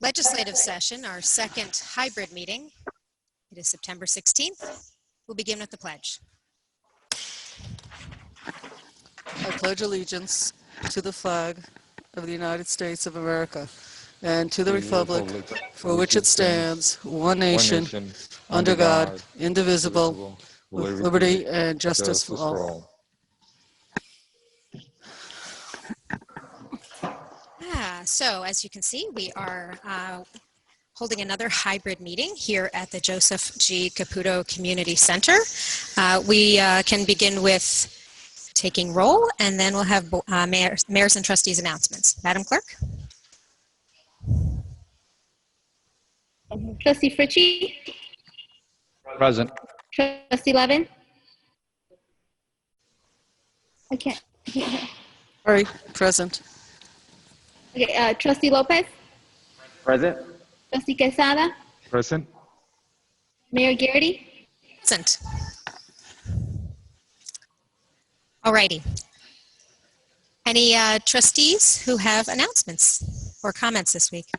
legislative session, our second hybrid meeting. It is September 16th. We'll begin with the pledge. I pledge allegiance to the flag of the United States of America and to the republic for which it stands, one nation, under God, indivisible, with liberty and justice for all. So as you can see, we are holding another hybrid meeting here at the Joseph G. Caputo Community Center. We can begin with taking roll, and then we'll have mayors and trustees announcements. Madam Clerk? Trustee Fritchie? Present. Trustee Levin? I can't hear her. Sorry, present. Okay, Trustee Lopez? Present. Trustee Quesada? Present. Mayor Garrity? Present. Alrighty. Any trustees who have announcements or comments this week?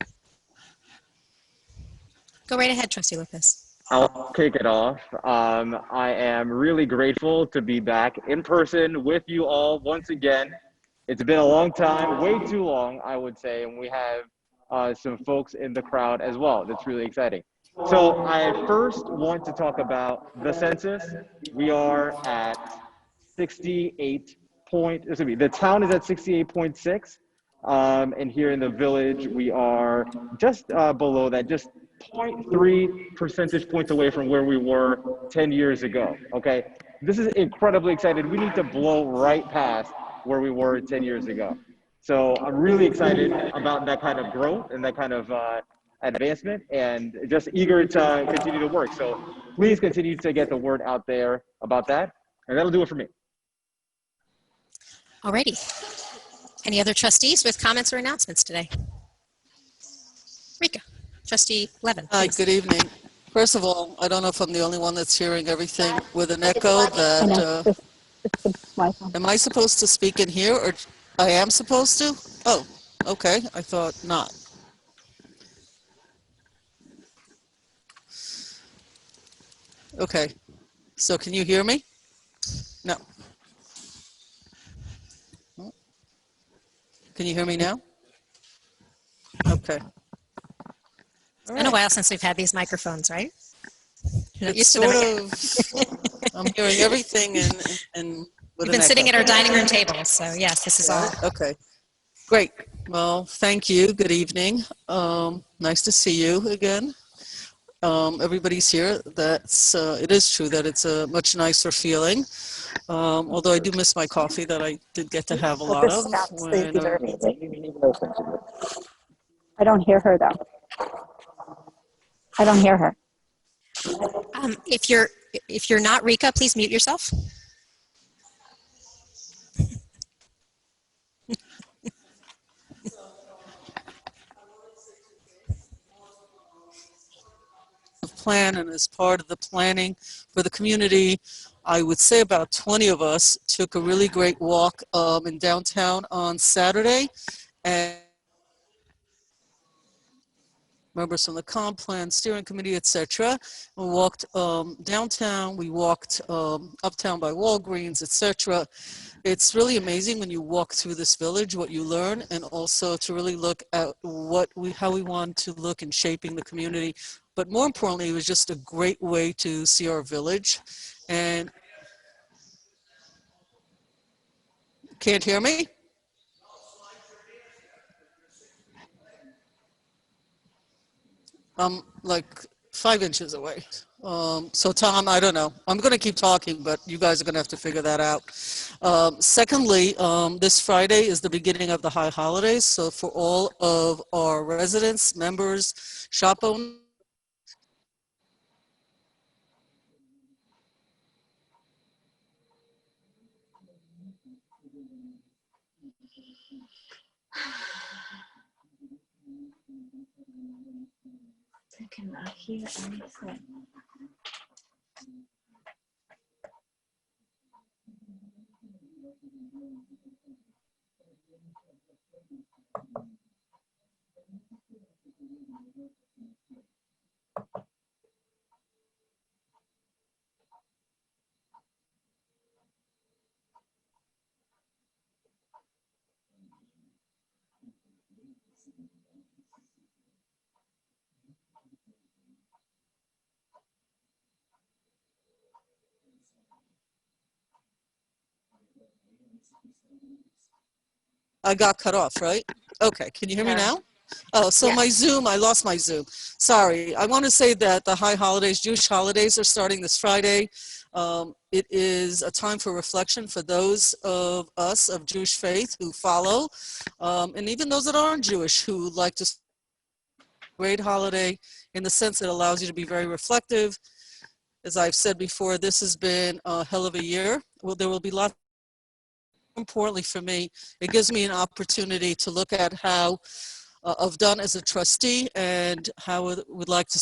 Go right ahead, Trustee Lopez. I'll kick it off. I am really grateful to be back in person with you all once again. It's been a long time, way too long, I would say, and we have some folks in the crowd as well. That's really exciting. So I first want to talk about the census. We are at 68 the town is at 68.6, and here in the village we are just below that, just 0.3 percentage points away from where we were 10 years ago. Okay, this is incredibly exciting. We need to blow right past where we were 10 years ago. So I'm really excited about that kind of growth and that kind of advancement, and just eager to continue to work. So please continue to get the word out there about that, and that'll do it for me. Alrighty. Any other trustees with comments or announcements today? Rika. Trustee Levin. Hi, good evening. First of all, I don't know if I'm the only one that's hearing everything with an echo. That am I supposed to speak in here, or I am supposed to? Oh, okay. I thought not. Okay. So can you hear me? No. Can you hear me now? Okay. It's been a while since we've had these microphones, right? You're not It's used to them sort of, I'm hearing everything and We've been sitting at our dining room table, so yes, this is all. Okay, great. Well, thank you. Good evening. Nice to see you again. Everybody's here. That's it is true that it's a much nicer feeling. Although I do miss my coffee that I did get to have a lot of. I don't hear her though. I don't hear her. If you're not Rika, please mute yourself. Plan, and as part of the planning for the community, I would say about 20 of us took a really great walk in downtown on Saturday, and members from the comp plan steering committee, etc. We walked downtown, we walked uptown by Walgreens, etc. It's really amazing when you walk through this village what you learn, and also to really look at how we want to look in shaping the community. But more importantly, it was just a great way to see our village. And can't hear me? I'm like 5 inches away. So Tom, I don't know. I'm going to keep talking, but you guys are going to have to figure that out. Secondly, this Friday is the beginning of the high holidays. So for all of our residents, members, shop owners, I cannot hear anything. I got cut off, right? Okay, can you hear me Yeah. now? Oh, so Yeah. my Zoom, I lost my Zoom. Sorry. I want to say that the high holidays, Jewish holidays, are starting this Friday. It is a time for reflection for those of us of Jewish faith who follow, and even those that aren't Jewish who like to great holiday in the sense it allows you to be very reflective. As I've said before, this has been a hell of a year. Well, there will be lots. Importantly for me, it gives me an opportunity to look at how I've done as a trustee and how I would like to.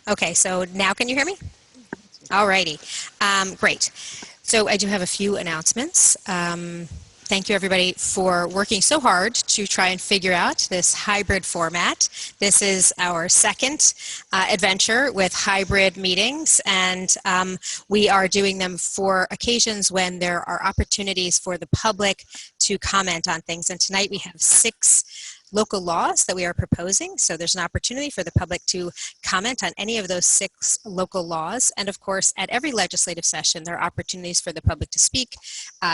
Okay, so now can you hear me? All righty. Great. So I do have a few announcements. Thank you, everybody, for working so hard to try and figure out this hybrid format. This is our second adventure with hybrid meetings, and we are doing them for occasions when there are opportunities for the public to comment on things. And tonight we have 6 local laws that we are proposing. So there's an opportunity for the public to comment on any of those 6 local laws. And of course, at every legislative session, there are opportunities for the public to speak,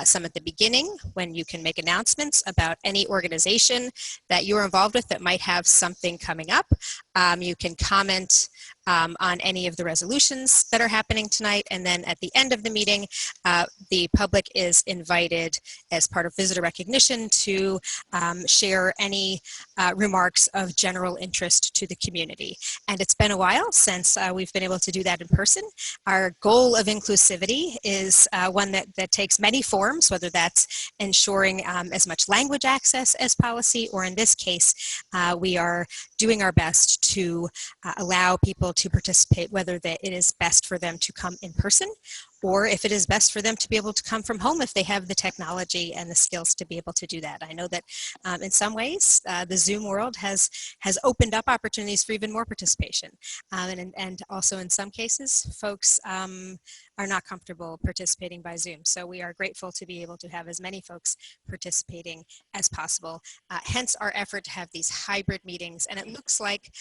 some at the beginning when you can make announcements about any organization that you're involved with that might have something coming up. You can comment on any of the resolutions that are happening tonight. And then at the end of the meeting, the public is invited as part of visitor recognition to share any remarks of general interest to the community. And it's been a while since we've been able to do that in person. Our goal of inclusivity is one that takes many forms, whether that's ensuring as much language access as policy, or in this case, we are doing our best to allow people to participate, whether that it is best for them to come in person, or if it is best for them to be able to come from home if they have the technology and the skills to be able to do that. I know that in some ways, the Zoom world has opened up opportunities for even more participation. And also in some cases, folks are not comfortable participating by Zoom. So we are grateful to be able to have as many folks participating as possible. Hence our effort to have these hybrid meetings. And it looks like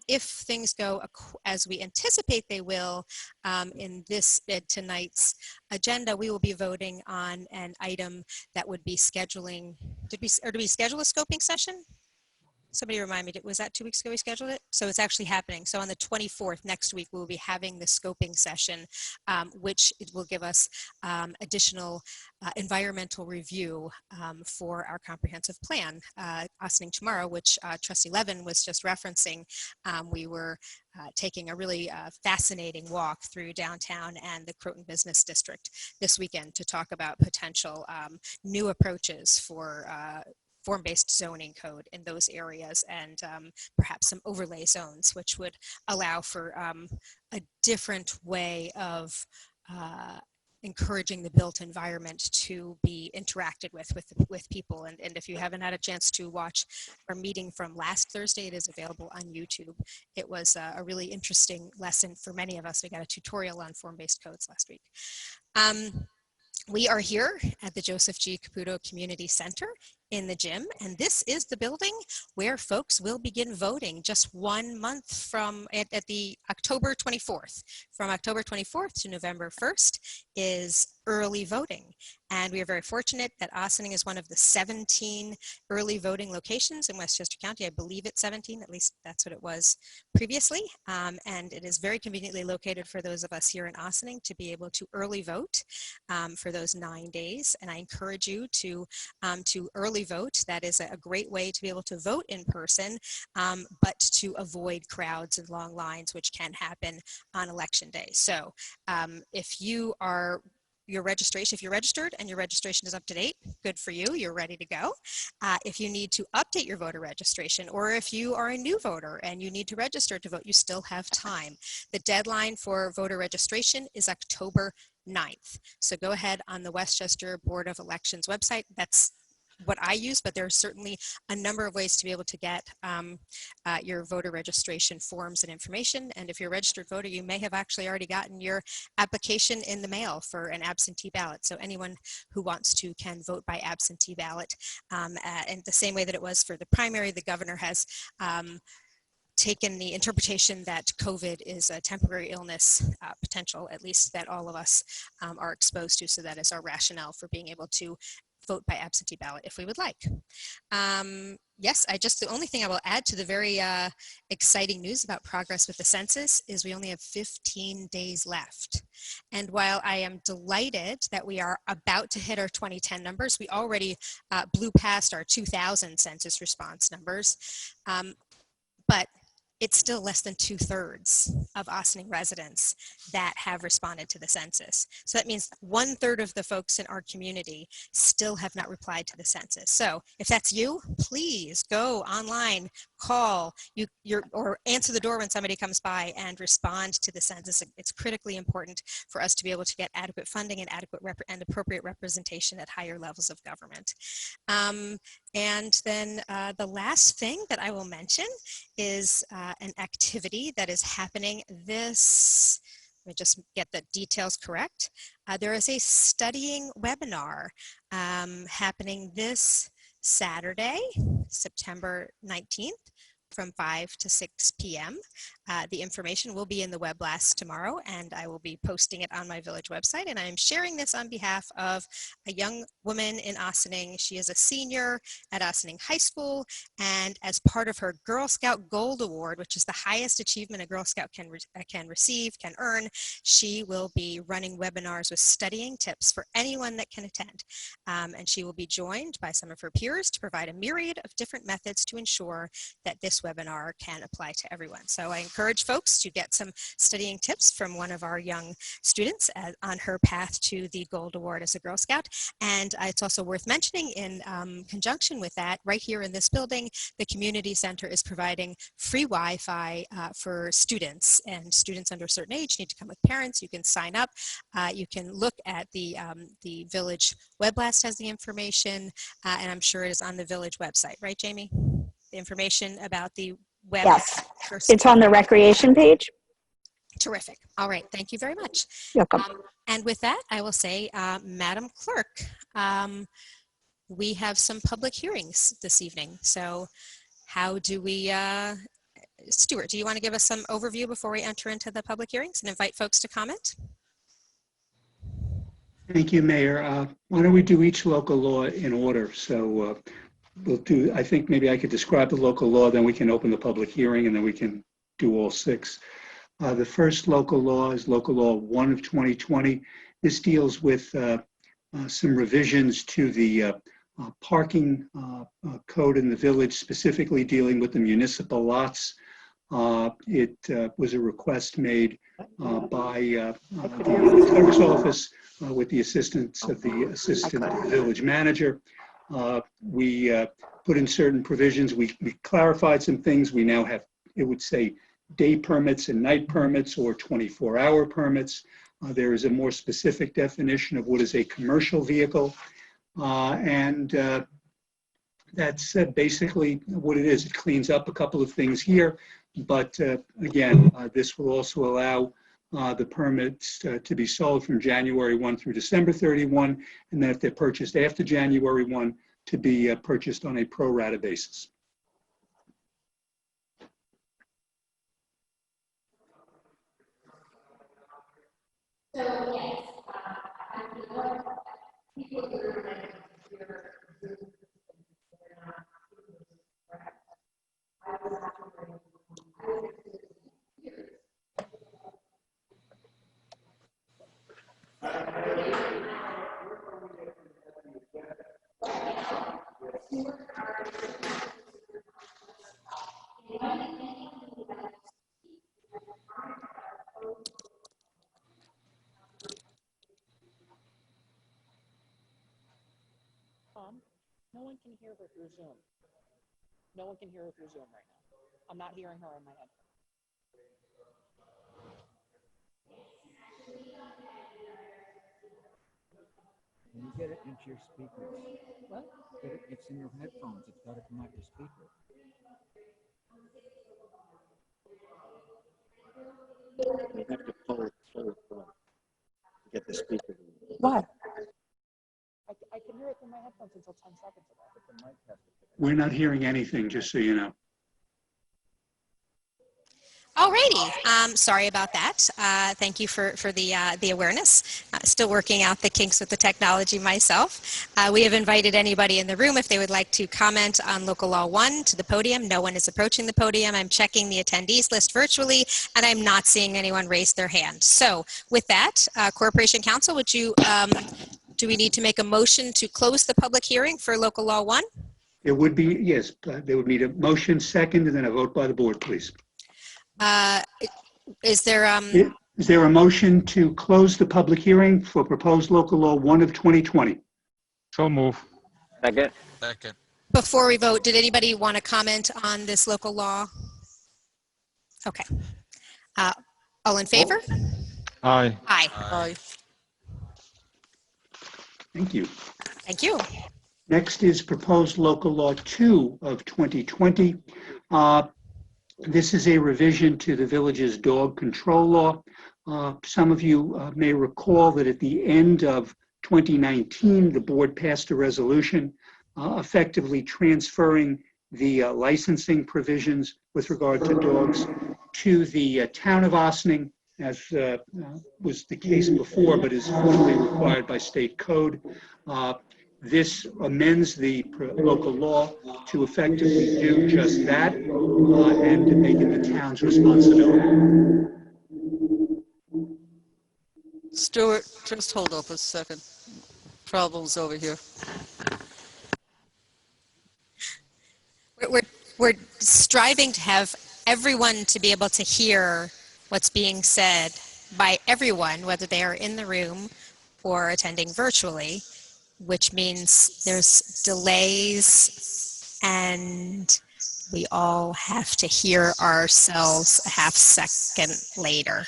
if things go as we anticipate they will in tonight's agenda, we will be voting on an item that would be scheduling, did we schedule a scoping session? Somebody remind me, was that 2 weeks ago we scheduled it? So it's actually happening. So on the 24th, next week, we'll be having the scoping session, which it will give us additional environmental review for our comprehensive plan. Ossining tomorrow, which Trustee Levin was just referencing, we were taking a really fascinating walk through downtown and the Croton Business District this weekend to talk about potential new approaches for form-based zoning code in those areas, and perhaps some overlay zones, which would allow for a different way of encouraging the built environment to be interacted with people. And if you haven't had a chance to watch our meeting from last Thursday, it is available on YouTube. It was a really interesting lesson for many of us. We got a tutorial on form-based codes last week. We are here at the Joseph G. Caputo Community Center in the gym, and this is the building where folks will begin voting just 1 month from at the October 24th. From October 24th to November 1st is early voting. And we are very fortunate that Ossining is one of the 17 early voting locations in Westchester County. I believe it's 17, at least that's what it was previously. And it is very conveniently located for those of us here in Ossining to be able to early vote for those 9 days. And I encourage you to early early vote. That is a great way to be able to vote in person, but to avoid crowds and long lines, which can happen on election day. So if you are your registration, if you're registered and your registration is up to date, good for you, you're ready to go. If you need to update your voter registration, or if you are a new voter and you need to register to vote, you still have time. The deadline for voter registration is October 9th. So go ahead on the Westchester Board of Elections website. That's what I use, but there's certainly a number of ways to be able to get your voter registration forms and information. And if you're a registered voter, you may have actually already gotten your application in the mail for an absentee ballot. So anyone who wants to can vote by absentee ballot. And the same way that it was for the primary, the governor has taken the interpretation that COVID is a temporary illness potential, at least that all of us are exposed to. So that is our rationale for being able to vote by absentee ballot if we would like. Yes, the only thing I will add to the very exciting news about progress with the census is we only have 15 days left. And while I am delighted that we are about to hit our 2010 numbers, we already blew past our 2000 census response numbers. But it's still less than 2/3 of Ossining residents that have responded to the census. So that means 1/3 of the folks in our community still have not replied to the census. So if that's you, please go online, call, or answer the door when somebody comes by and respond to the census. It's critically important for us to be able to get adequate funding and adequate and appropriate representation at higher levels of government. And then the last thing that I will mention is an activity that is happening this, let me just get the details correct. There is a studying webinar happening this Saturday, September 19th, from 5 to 6 p.m. The information will be in the web blast tomorrow, and I will be posting it on my village website. And I'm sharing this on behalf of a young woman in Ossining. She is a senior at Ossining High School, and as part of her Girl Scout Gold Award, which is the highest achievement a Girl Scout can earn, she will be running webinars with studying tips for anyone that can attend. And she will be joined by some of her peers to provide a myriad of different methods to ensure that this webinar can apply to everyone. So I encourage folks to get some studying tips from one of our young students on her path to the Gold Award as a Girl Scout. And it's also worth mentioning, in conjunction with that, right here in this building, the community center is providing free Wi-Fi for students, and students under a certain age need to come with parents. You can sign up. You can look at the village web blast has the information, and I'm sure it is on the village website, right, Jamie? The information about the web. Yes, it's on the recreation page. Terrific. All right. Thank you very much. You're welcome. And with that, I will say, Madam Clerk, we have some public hearings this evening. So how do we, Stuart, do you want to give us some overview before we enter into the public hearings and invite folks to comment? Thank you, Mayor. Why don't we do each local law in order? So we'll do, I think maybe I could describe the local law, then we can open the public hearing, and then we can do all six. The first local law is Local Law 1 of 2020. This deals with some revisions to the parking code in the village, specifically dealing with the municipal lots. It was a request made by the clerk's office with the assistance of the assistant village manager. We put in certain provisions. We clarified some things. We now have, it would say, day permits and night permits, or 24-hour permits. There is a more specific definition of what is a commercial vehicle. And that's basically what it is. It cleans up a couple of things here. But again, this will also allow the permits to be sold from January 1 through December 31, and then if they're purchased after January 1, to be purchased on a pro rata basis. No one can hear her through Zoom. No one can hear her through Zoom right now. I'm not hearing her in my head. When you get it into your speakers, What? it's in your headphones. It's got to come out your speaker. You have to pull it to get the speaker. Why? I can hear it through my headphones until 10 seconds ago. But the mic has to. We're not hearing anything, just so you know. Alrighty, sorry about that. Thank you for the awareness. Still working out the kinks with the technology myself. We have invited anybody in the room if they would like to comment on Local Law 1 to the podium. No one is approaching the podium. I'm checking the attendees list virtually, and I'm not seeing anyone raise their hand. So with that, Corporation Counsel, would you, do we need to make a motion to close the public hearing for Local Law 1? It would be, yes, there would need a motion second and then a vote by the board, please. Is there, Is there a motion to close the public hearing for proposed local law 1 of 2020? So move. Second. Second. before we vote, did anybody want to comment on this local law? Okay. All in favor? Aye. Aye. Aye. Thank you. Thank you. Next is proposed local law 2 of 2020. This is a revision to the village's dog control law. Some of you may recall that at the end of 2019, the board passed a resolution effectively transferring the licensing provisions with regard to dogs to the town of Ossining, as was the case before, but is formally required by state code. This amends the local law to effectively do just that and to make it the town's responsibility. Stuart, just hold up a second. Problems over here. We're striving to have everyone to be able to hear what's being said by everyone, whether they are in the room or attending virtually, which means there's delays and we all have to hear ourselves a half second later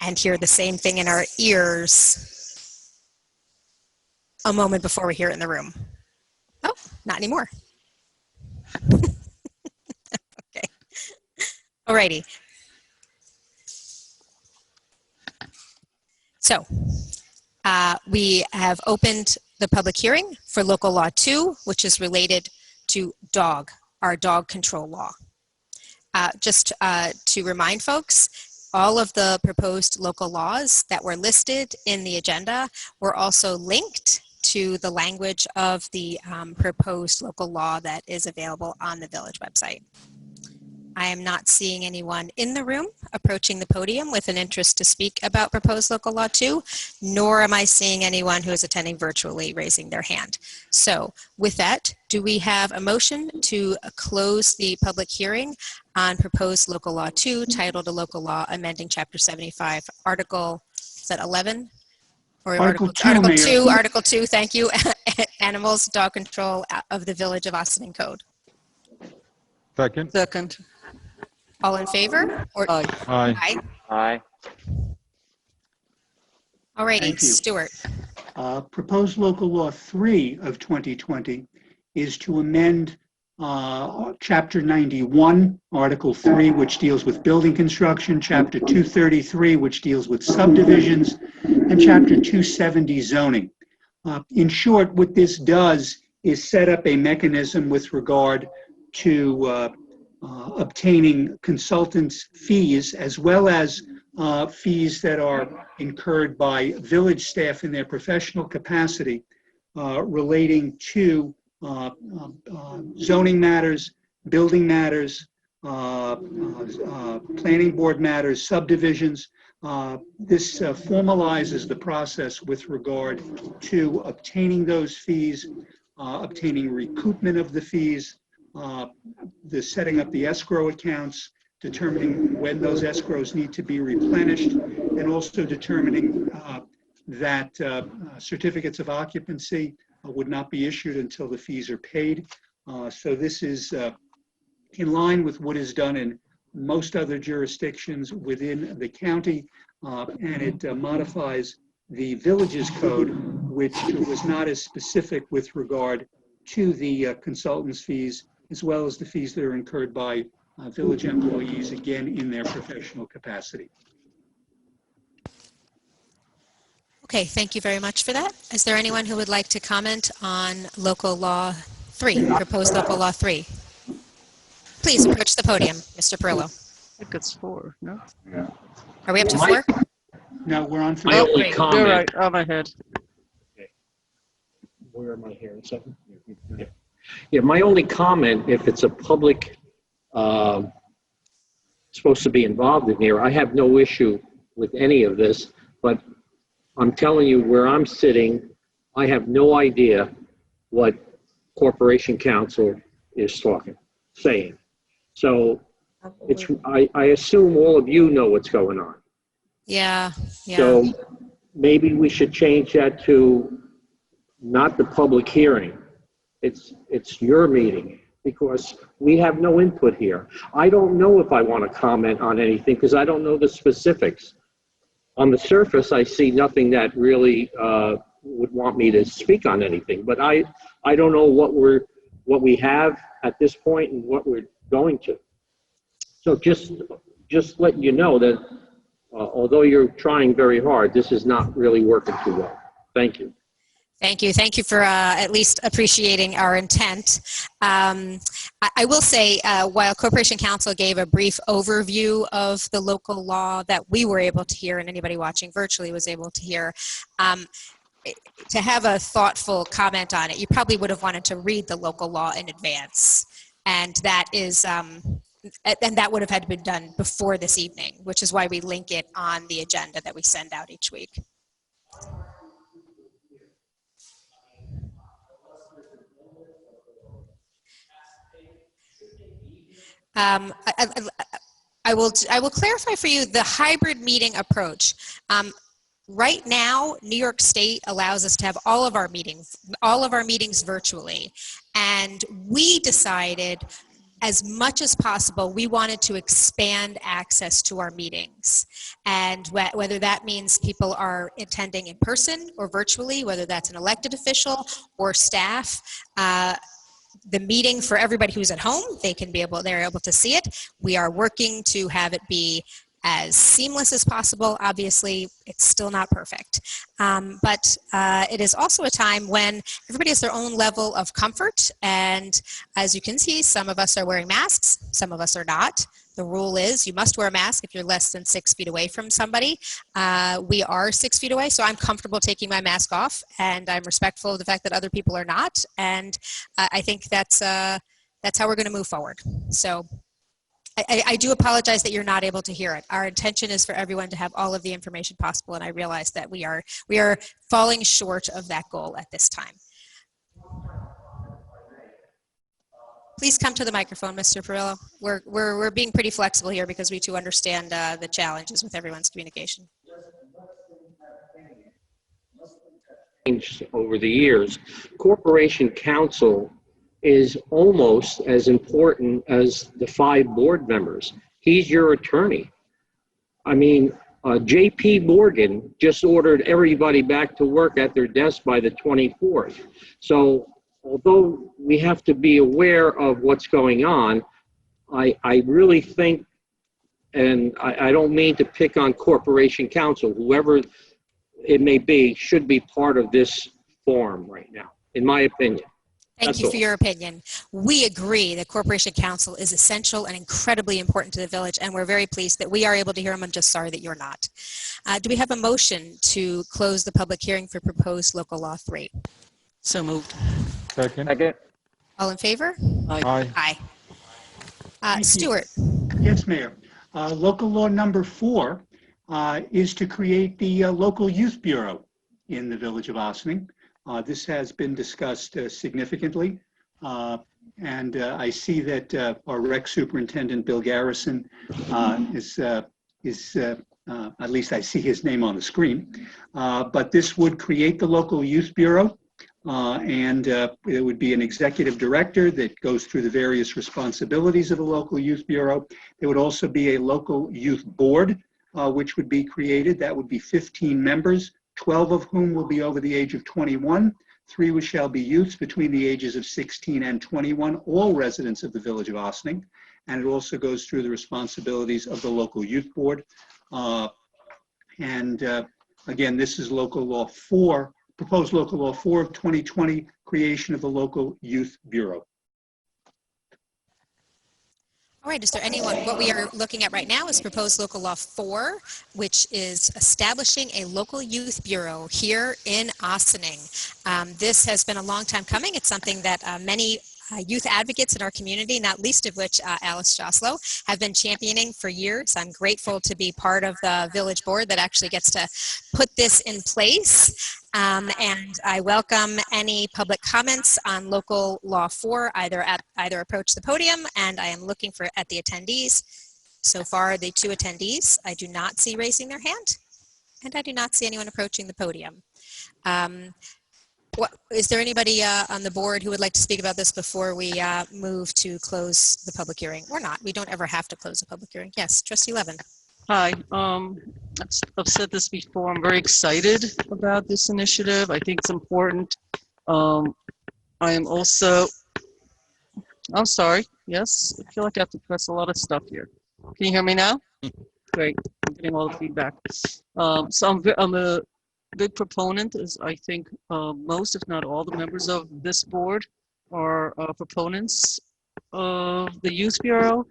and hear the same thing in our ears a moment before we hear it in the room. Oh, not anymore. Okay. Alrighty. So we have opened the public hearing for local law 2, which is related to our dog control law. Just to remind folks, all of the proposed local laws that were listed in the agenda were also linked to the language of the proposed local law that is available on the village website. I am not seeing anyone in the room approaching the podium with an interest to speak about proposed local law 2, nor am I seeing anyone who is attending virtually raising their hand. So with that, do we have a motion to close the public hearing on proposed local law 2, titled a local law amending chapter 75, article, is that 11? Or Article 2, thank you, animals, dog control of the Village of Ossining Code. Second. Second. All in favor? Or, Aye. Aye. Aye. Alrighty, Thank you. Stuart. Proposed local law 3 of 2020 is to amend Chapter 91, Article 3, which deals with building construction, Chapter 233, which deals with subdivisions, and Chapter 270, zoning. In short, what this does is set up a mechanism with regard to obtaining consultants' fees, as well as fees that are incurred by village staff in their professional capacity relating to zoning matters, building matters, planning board matters, subdivisions, This formalizes the process with regard to obtaining those fees, obtaining recoupment of the fees, the setting up the escrow accounts, determining when those escrows need to be replenished, and also determining that certificates of occupancy would not be issued until the fees are paid. So this is in line with what is done in most other jurisdictions within the county, and it modifies the village's code, which was not as specific with regard to the consultant's fees, as well as the fees that are incurred by village employees, again, in their professional capacity. Okay, thank you very much for that. Is there anyone who would like to comment on Local Law 3, Proposed Local Law 3? Please approach the podium, Mr. Perillo. I think it's 4, no? Are we up to 4? No, we're on My three. only great. You're comment, right, on my head. where am I here? Yeah, my only comment, if it's a public, supposed to be involved in here, I have no issue with any of this, but I'm telling you where I'm sitting, I have no idea what Corporation Counsel is saying. So it's, I assume all of you know what's going on. Yeah, yeah. So maybe we should change that to not the public hearing. It's your meeting, because we have no input here. I don't know if I want to comment on anything because I don't know the specifics. On the surface, I see nothing that really would want me to speak on anything, but I don't know what we have at this point and what we're going to. So just letting you know that although you're trying very hard, this is not really working too well. Thank you. Thank you. Thank you for at least appreciating our intent. I will say, while Corporation Counsel gave a brief overview of the local law that we were able to hear and anybody watching virtually was able to hear, to have a thoughtful comment on it, you probably would have wanted to read the local law in advance. And that is, and that would have had to be done before this evening, which is why we link it on the agenda that we send out each week. I will clarify for you the hybrid meeting approach. Right now, New York State allows us to have all of our meetings virtually, and we decided, as much as possible, we wanted to expand access to our meetings. And whether that means people are attending in person or virtually, whether that's an elected official or staff, the meeting for everybody who's at home, they're able to see it. We are working to have it be as seamless as possible. Obviously, it's still not perfect. But it is also a time when everybody has their own level of comfort. And as you can see, some of us are wearing masks, some of us are not. The rule is you must wear a mask if you're less than 6 feet away from somebody. We are 6 feet away, so I'm comfortable taking my mask off, and I'm respectful of the fact that other people are not. And I think that's how we're going to move forward. So I do apologize that you're not able to hear it. Our intention is for everyone to have all of the information possible, and I realize that we are falling short of that goal at this time. Please come to the microphone, Mr. Perillo. We're being pretty flexible here because we too understand the challenges with everyone's communication. Over the years, Corporation Counsel is almost as important as the 5 board members. He's your attorney. I mean, J.P. Morgan just ordered everybody back to work at their desk by the 24th. So although we have to be aware of what's going on, I really think, and I don't mean to pick on Corporation Counsel, whoever it may be, should be part of this forum right now, in my opinion. Thank you for your opinion. We agree that Corporation Counsel is essential and incredibly important to the village, and we're very pleased that we are able to hear them. I'm just sorry that you're not. Do we have a motion to close the public hearing for proposed local law 3? So moved. Second. Second. All in favor? Aye. Aye. Stuart. Yes, Mayor. Local law number 4 is to create the local youth bureau in the village of Ossining. This has been discussed significantly. And I see that our rec superintendent, Bill Garrison, is at least I see his name on the screen. But this would create the local youth bureau. And it would be an executive director that goes through the various responsibilities of the local youth bureau. There would also be a local youth board, which would be created. That would be 15 members, 12 of whom will be over the age of 21. 3 shall be youths between the ages of 16 and 21, all residents of the village of Ossining. And it also goes through the responsibilities of the local youth board. Again, this is local law 4, proposed local law 4 of 2020, creation of the local youth bureau. All right, is there anyone, what we are looking at right now is proposed local law 4, which is establishing a local youth bureau here in Ossining. This has been a long time coming. It's something that many youth advocates in our community, not least of which Alice Joslow, have been championing for years. I'm grateful to be part of the village board that actually gets to put this in place. And I welcome any public comments on local law 4, either approach the podium, and I am looking at the attendees. So far, the 2 attendees, I do not see raising their hand, and I do not see anyone approaching the podium. Is there anybody on the board who would like to speak about this before we move to close the public hearing? Or not? We don't ever have to close the public hearing. Yes, Trustee Levin. Hi, I've said this before. I'm very excited about this initiative. I think it's important. I am also, I'm sorry. Yes, I feel like I have to press a lot of stuff here. Can you hear me now? Great. I'm getting all the feedback. So I'm a big proponent, as I think most, if not all, the members of this board are proponents of the Youth Bureau.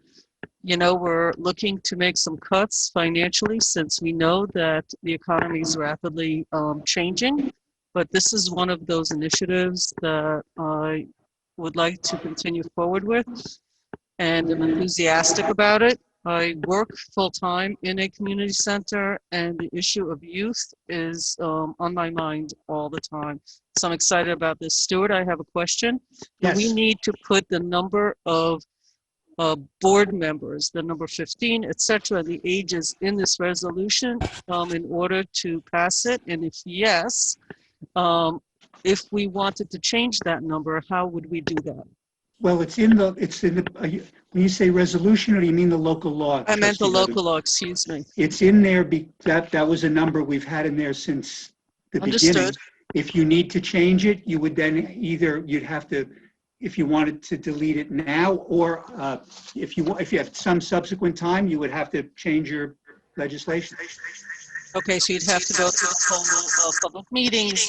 You know, we're looking to make some cuts financially since we know that the economy is rapidly changing. But this is one of those initiatives that I would like to continue forward with, and I'm enthusiastic about it. I work full-time in a community center, and the issue of youth is on my mind all the time. So I'm excited about this. Stuart, I have a question. Yes. Do we need to put the number of board members, the number 15, etc., the ages in this resolution in order to pass it? And if yes, if we wanted to change that number, how would we do that? Well, it's in the, when you say resolution, or do you mean the local law? I meant the Trustee Levin? local law, excuse me. It's in there, that was a number we've had in there since the beginning. Understood. If you need to change it, you would then you'd have to, if you wanted to delete it now, or if you have some subsequent time, you would have to change your legislation. Okay, so you'd have to go through the whole public meetings.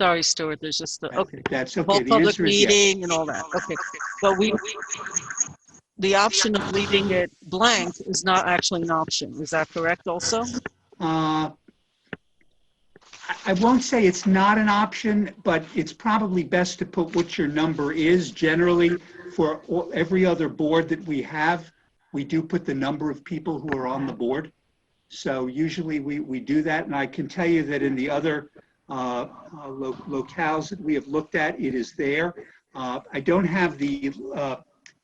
Sorry, Stuart, there's just the, okay. That's The okay. whole The public answer is yes. meeting and all that, okay. But the option of leaving it blank is not actually an option. Is that correct also? I won't say it's not an option, but it's probably best to put what your number is. Generally, for every other board that we have, we do put the number of people who are on the board. So usually we do that, and I can tell you that in the other locales that we have looked at, it is there. I don't have the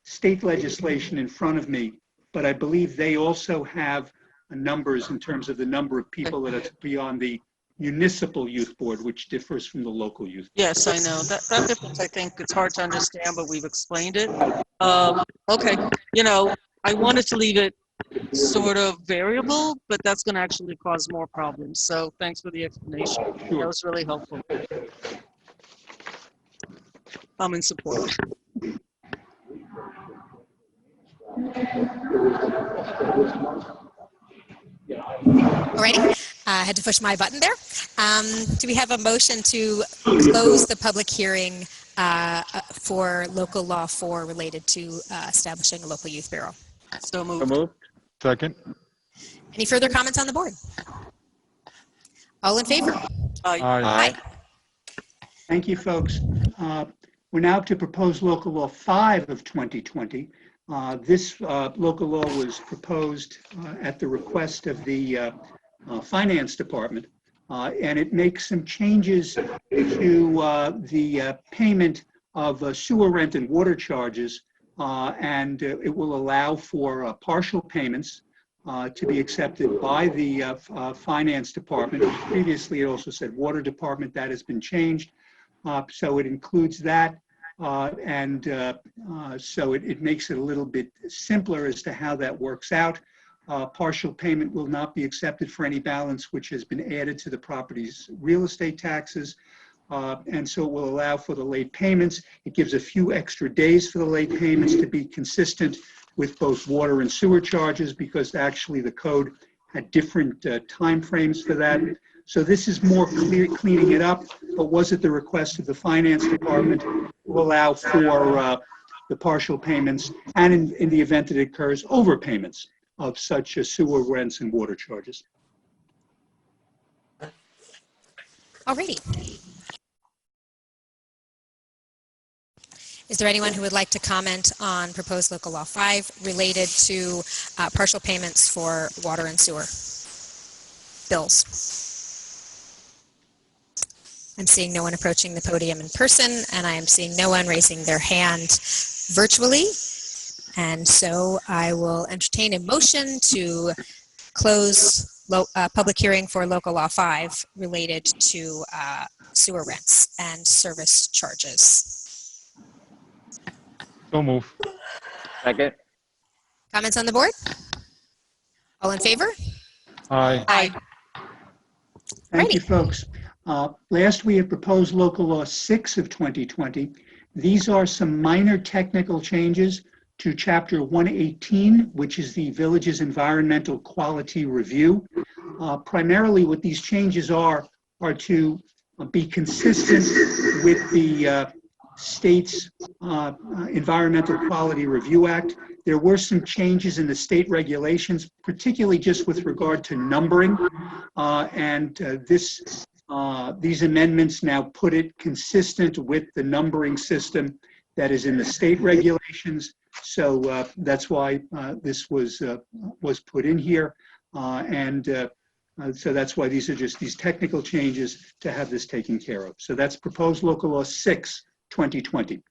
state legislation in front of me, but I believe they also have numbers in terms of the number of people that are to be on the municipal youth board, which differs from the local youth board. Yes, I know. That difference, I think, it's hard to understand, but we've explained it. Okay, you know, I wanted to leave it sort of variable, but that's going to actually cause more problems. So thanks for the explanation. Sure. That was really helpful. I'm in support. Alrighty, I had to push my button there. Do we have a motion to close the public hearing for local law 4 related to establishing a local youth bureau? So So moved. moved. Second. Any further comments on the board? All in favor? Aye. Aye. Thank you, folks. We're now up to proposed local law 5 of 2020, This local law was proposed at the request of the Finance Department, and it makes some changes to the payment of sewer rent and water charges, and it will allow for partial payments to be accepted by the Finance Department. Previously, it also said Water Department. That has been changed. So it includes that. So it makes it a little bit simpler as to how that works out. Partial payment will not be accepted for any balance which has been added to the property's real estate taxes. And so it will allow for the late payments. It gives a few extra days for the late payments to be consistent with both water and sewer charges, because actually the code had different time frames for that. So this is more cleaning it up, but was at the request of the Finance Department to allow for the partial payments, and in the event that it occurs, overpayments of such as sewer rents and water charges. Alrighty. Is there anyone who would like to comment on proposed local law 5 related to partial payments for water and sewer bills? I'm seeing no one approaching the podium in person, and I am seeing no one raising their hand virtually. And so I will entertain a motion to close public hearing for local law 5 related to sewer rents and service charges. So move. Second. Comments on the board? All in favor? Aye. Aye. Thank you, folks. Last, we have proposed local law 6 of 2020. These are some minor technical changes to Chapter 118, which is the Village's Environmental Quality Review. Primarily, what these changes are to be consistent with the state's Environmental Quality Review Act. There were some changes in the state regulations, particularly just with regard to numbering, these amendments now put it consistent with the numbering system that is in the state regulations. So that's why this was put in here, so that's why these are just these technical changes to have this taken care of. So that's proposed local law 6, 2020.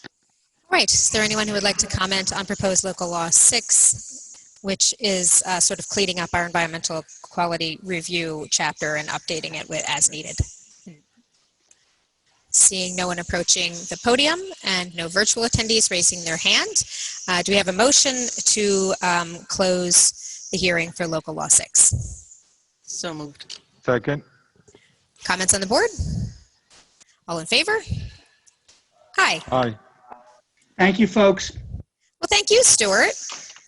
All right. Is there anyone who would like to comment on proposed local law 6, which is sort of cleaning up our environmental quality review chapter and updating it as needed? Seeing no one approaching the podium and no virtual attendees raising their hand, do we have a motion to close the hearing for local law 6? So moved. Second. Comments on the board? All in favor? Aye. Aye. Thank you, folks. Well, thank you, Stuart.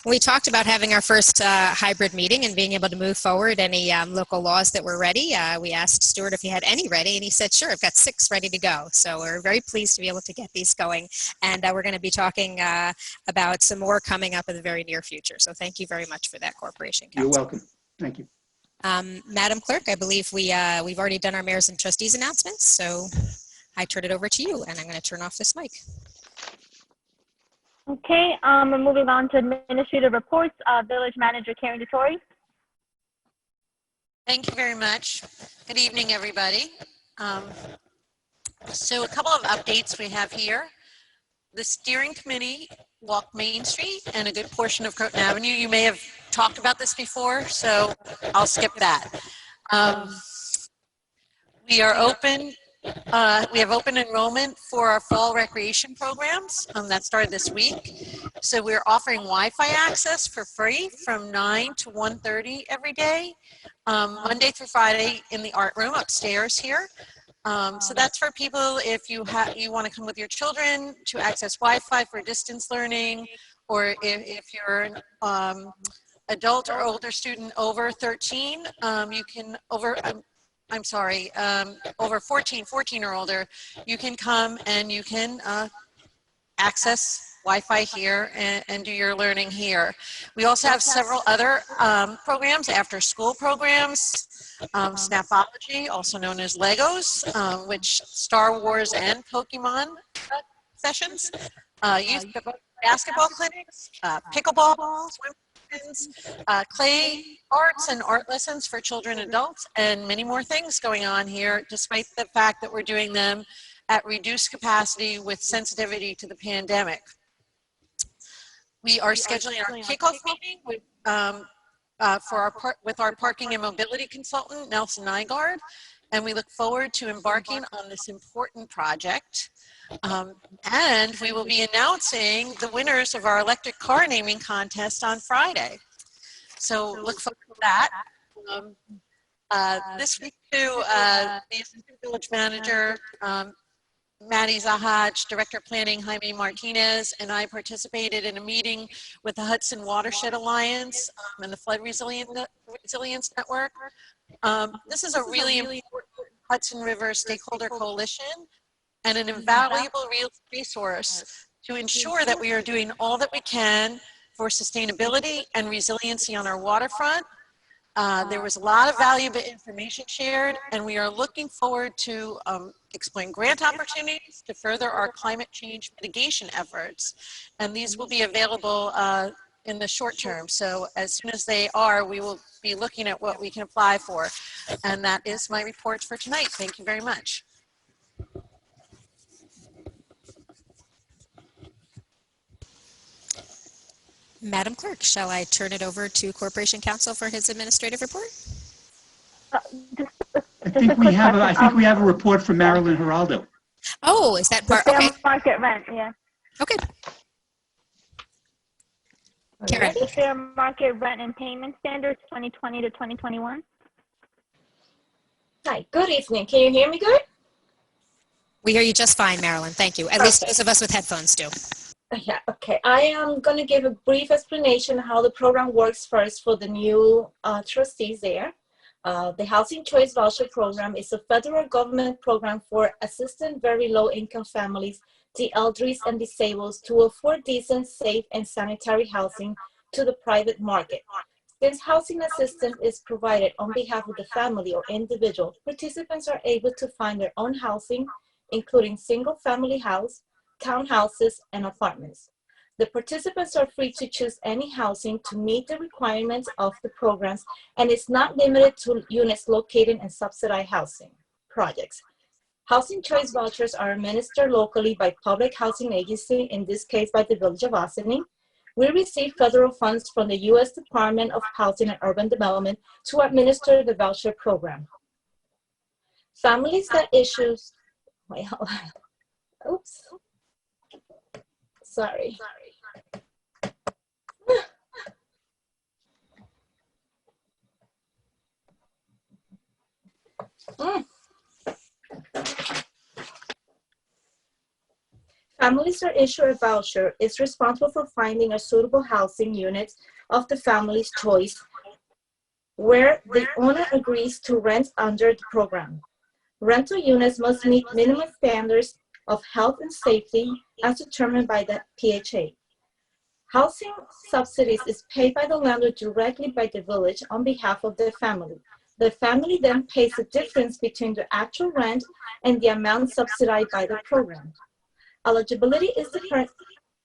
We talked about having our first hybrid meeting and being able to move forward any local laws that were ready. We asked Stuart if he had any ready, and he said, sure, I've got 6 ready to go. So we're very pleased to be able to get these going. And we're going to be talking about some more coming up in the very near future. So thank you very much for that, Corporation Counsel. You're welcome. Thank you. Madam Clerk, I believe we've already done our mayors and trustees announcements. So I turn it over to you, and I'm going to turn off this mic. Okay, we're moving on to administrative reports. Village Manager Karen DeTore. Thank you very much. Good evening, everybody. So a couple of updates we have here. The steering committee walked Main Street and a good portion of Croton Avenue. You may have talked about this before, so I'll skip that. We are open. We have open enrollment for our fall recreation programs that started this week. So we're offering Wi-Fi access for free from 9 to 1:30 every day, Monday through Friday in the art room upstairs here. So that's for people if you want to come with your children to access Wi-Fi for distance learning, or if you're an adult or older student over 13, you can over 14 or older, you can come and you can access Wi-Fi here and do your learning here. We also have several other programs, after school programs, Snapology, also known as Legos, which Star Wars and Pokemon sessions. youth basketball clinics, pickleball, swim lessons, clay arts and art lessons for children and adults, and many more things going on here, despite the fact that we're doing them at reduced capacity with sensitivity to the pandemic. We are scheduling our kickoff meeting with, with our parking and mobility consultant, Nelson Nygaard, and we look forward to embarking on this important project. And we will be announcing the winners of our electric car naming contest on Friday. So look forward to that. This week too, the Assistant Village Manager, Maddie Zahaj, Director of Planning, Jaime Martinez, and I participated in a meeting with the Hudson Watershed Alliance and the Flood Resilience Network. This is a really important Hudson River stakeholder coalition and an invaluable resource to ensure that we are doing all that we can for sustainability and resiliency on our waterfront. There was a lot of valuable information shared, and we are looking forward to exploring grant opportunities to further our climate change mitigation efforts. And these will be available in the short term. So as soon as they are, we will be looking at what we can apply for. And that is my report for tonight. Thank you very much. Madam Clerk, shall I turn it over to Corporation Counsel for his administrative report? I think we have a report from Marilyn Geraldo. Oh, is that part? The Okay. fair market rent, yeah. Okay. Karen. The fair market rent and payment standards 2020 to 2021. Hi, good evening. Can you hear me good? We hear you just fine, Marilyn. Thank you. At least those of us with headphones do. Yeah, okay. I am going to give a brief explanation how the program works first for the new trustees there. The Housing Choice Voucher Program is a federal government program for assisting very low-income families, the elderly and disabled to afford decent, safe, and sanitary housing to the private market. Since housing assistance is provided on behalf of the family or individual, participants are able to find their own housing, including single-family house, townhouses, and apartments. The participants are free to choose any housing to meet the requirements of the programs and is not limited to units located in subsidized housing projects. Housing choice vouchers are administered locally by public housing agency, in this case by the Village of Ossining. We receive federal funds from the U.S. Department of Housing and Urban Development to administer the voucher program. Families that issue, wait, hold on. Oops. Sorry. Families that issue a voucher is responsible for finding a suitable housing unit of the family's choice where the owner agrees to rent under the program. Rental units must meet minimum standards of health and safety as determined by the PHA. Housing subsidies is paid by the landlord directly by the village on behalf of the family. The family then pays the difference between the actual rent and the amount subsidized by the program. Eligibility is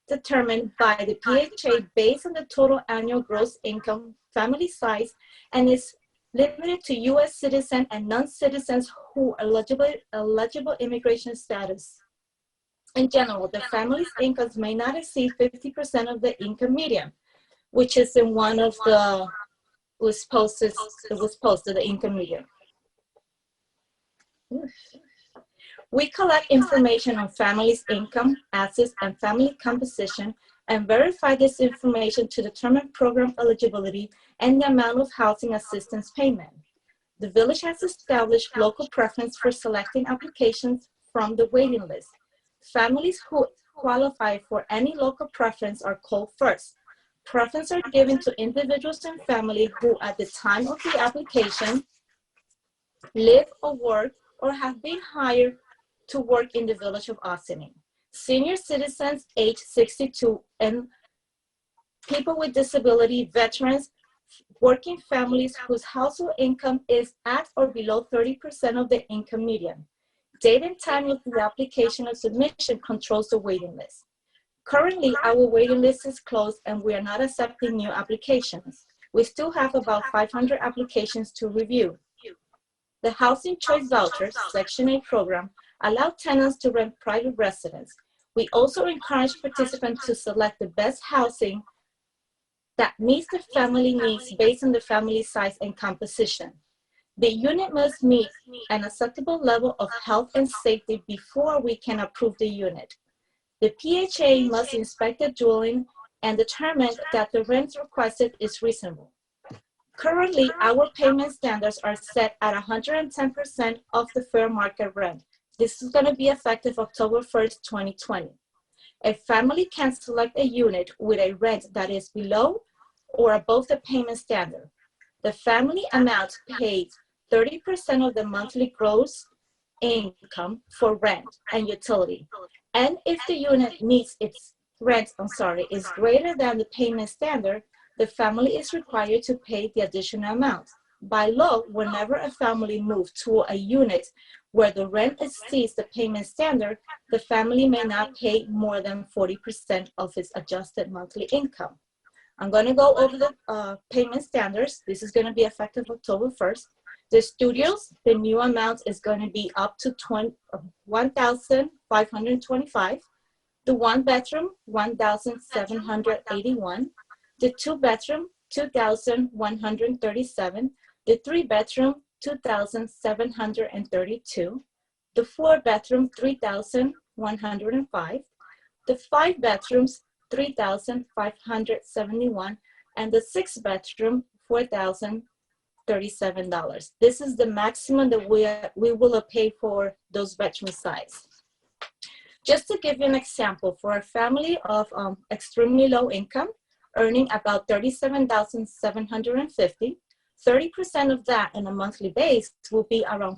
determined by the PHA based on the total annual gross income, family size, and is limited to U.S. citizens and non-citizens who are eligible immigration status. In general, the family's incomes may not exceed 50% of the income median, which is in one of the was posted the income median. We collect information on families' income, assets, and family composition, and verify this information to determine program eligibility and the amount of housing assistance payment. The village has established local preference for selecting applications from the waiting list. Families who qualify for any local preference are called first. Preferences are given to individuals and families who at the time of the application live or work or have been hired to work in the Village of Ossining. Senior citizens age 62 and people with disability, veterans, working families whose household income is at or below 30% of the income median. Date and time of the application or submission controls the waiting list. Currently, our waiting list is closed and we are not accepting new applications. We still have about 500 applications to review. The Housing Choice Vouchers, Section 8 program, allow tenants to rent private residence. We also encourage participants to select the best housing that meets the family needs based on the family size and composition. The unit must meet an acceptable level of health and safety before we can approve the unit. The PHA must inspect the dwelling and determine that the rent requested is reasonable. Currently, our payment standards are set at 110% of the fair market rent. This is going to be effective October 1st, 2020. A family can select a unit with a rent that is below or above the payment standard. The family amount paid 30% of the monthly gross income for rent and utility. And if the unit meets its rent, is greater than the payment standard, the family is required to pay the additional amount. By law, whenever a family moves to a unit where the rent exceeds the payment standard, the family may not pay more than 40% of its adjusted monthly income. I'm going to go over the payment standards. This is going to be effective October 1st. The studios, the new amount is going to be up to $1,525. The one bedroom, $1,781. The two bedroom, $2,137. The three bedroom, $2,732. The four bedroom, $3,105. The five bedrooms, $3,571. And the six bedroom, $4,037. This is the maximum that we will pay for those bedroom size. Just to give you an example, for a family of extremely low income, earning about $37,750, 30% of that on a monthly base will be around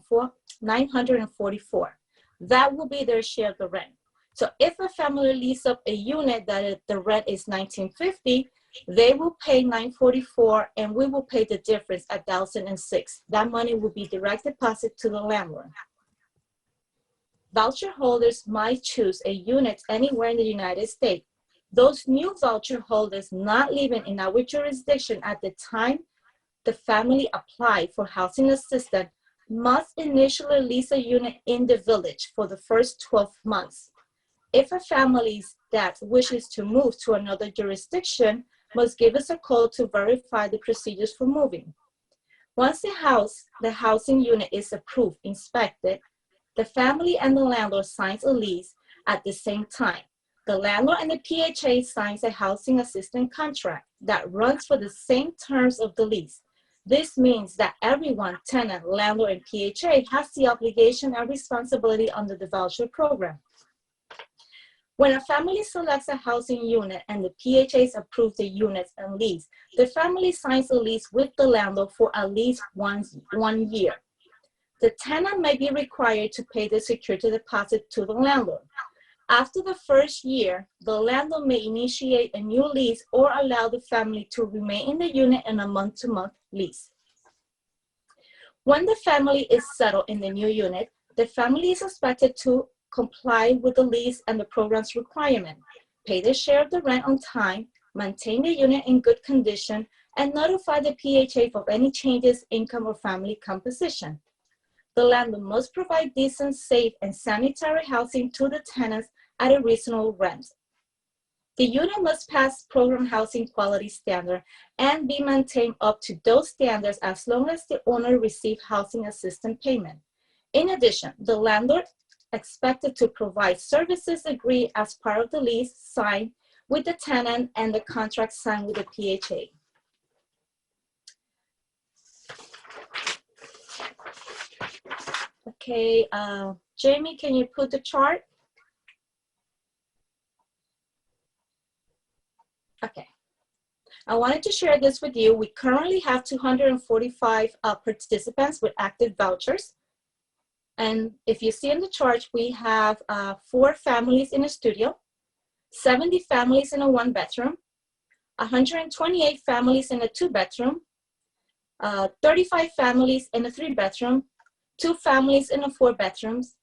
$944. That will be their share of the rent. So if a family leases up a unit that the rent is $1,950, they will pay $944 and we will pay the difference at $1,006. That money will be direct deposit to the landlord. Voucher holders might choose a unit anywhere in the United States. Those new voucher holders not living in our jurisdiction at the time the family applied for housing assistance must initially lease a unit in the village for the first 12 months. If a family that wishes to move to another jurisdiction must give us a call to verify the procedures for moving. Once the housing unit is approved, inspected, the family and the landlord signs a lease at the same time. The landlord and the PHA signs a housing assistance contract that runs for the same terms of the lease. This means that everyone, tenant, landlord, and PHA has the obligation and responsibility under the voucher program. When a family selects a housing unit and the PHAs approve the units and lease, the family signs a lease with the landlord for at least 1 year. The tenant may be required to pay the security deposit to the landlord. After the first year, the landlord may initiate a new lease or allow the family to remain in the unit in a month-to-month lease. When the family is settled in the new unit, the family is expected to comply with the lease and the program's requirement, pay their share of the rent on time, maintain the unit in good condition, and notify the PHA of any changes, income, or family composition. The landlord must provide decent, safe, and sanitary housing to the tenants at a reasonable rent. The unit must pass program housing quality standard and be maintained up to those standards as long as the owner receives housing assistance payment. In addition, the landlord expected to provide services agreed as part of the lease signed with the tenant and the contract signed with the PHA. Okay, Jamie, can you put the chart? Okay. I wanted to share this with you. We currently have 245 participants with active vouchers. And if you see in the chart, we have 4 families in a studio, 70 families in a 1-bedroom, 128 families in a 2-bedroom, 35 families in a 3-bedroom, 2 families in a 4 bedrooms,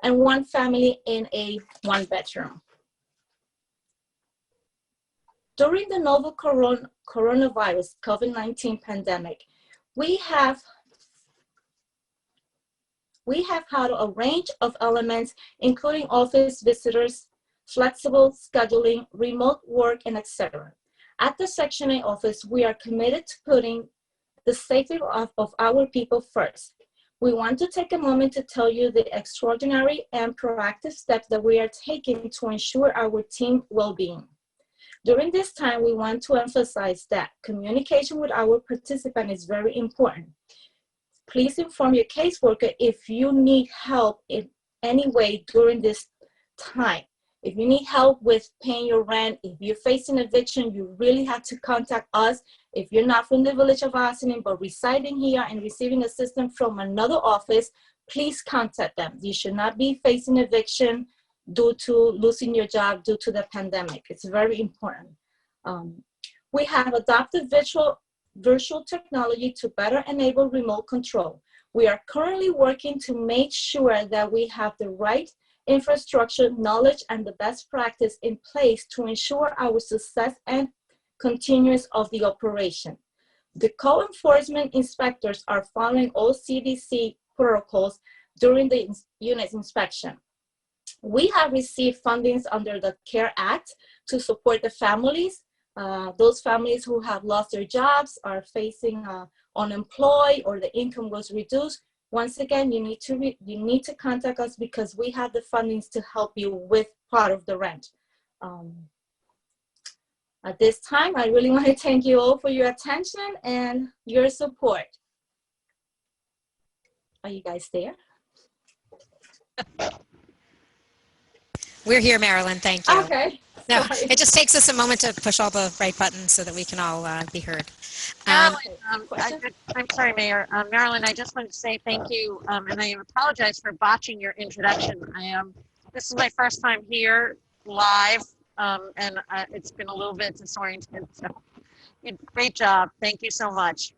and 1 family in a 1-bedroom. During the novel coronavirus COVID-19 pandemic, we have had a range of elements, including office visitors, flexible scheduling, remote work, and etc. At the Section 8 office, we are committed to putting the safety of our people first. We want to take a moment to tell you the extraordinary and proactive steps that we are taking to ensure our team well-being. During this time, we want to emphasize that communication with our participant is very important. Please inform your caseworker if you need help in any way during this time. If you need help with paying your rent, if you're facing eviction, you really have to contact us. If you're not from the village of Ossining, but residing here and receiving assistance from another office, please contact them. You should not be facing eviction due to losing your job due to the pandemic. It's very important. We have adopted virtual technology to better enable remote control. We are currently working to make sure that we have the right infrastructure, knowledge, and the best practice in place to ensure our success and continuance of the operation. The co-enforcement inspectors are following all CDC protocols during the unit inspection. We have received fundings under the CARE Act to support the families. Those families who have lost their jobs, are facing unemployed, or the income was reduced. Once again, you need to contact us because we have the fundings to help you with part of the rent. At this time, I really want to thank you all for your attention and your support. Are you guys there? We're here, Marilyn. Thank you. Okay. No, Sorry. it just takes us a moment to push all the right buttons so that we can all be heard. Marilyn, I'm sorry, Mayor. Marilyn, I just wanted to say thank you, and I apologize for botching your introduction. This is my first time here live, and it's been a little bit disoriented. So, great job. Thank you so much.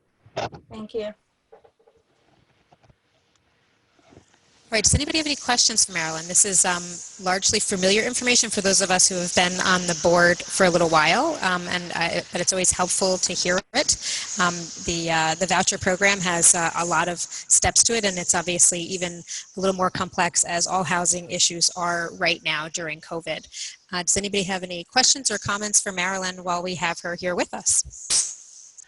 Thank you. All right, does anybody have any questions for Marilyn? This is largely familiar information for those of us who have been on the board for a little while, but it's always helpful to hear it. The voucher program has a lot of steps to it, and it's obviously even a little more complex as all housing issues are right now during COVID. Does anybody have any questions or comments for Marilyn while we have her here with us?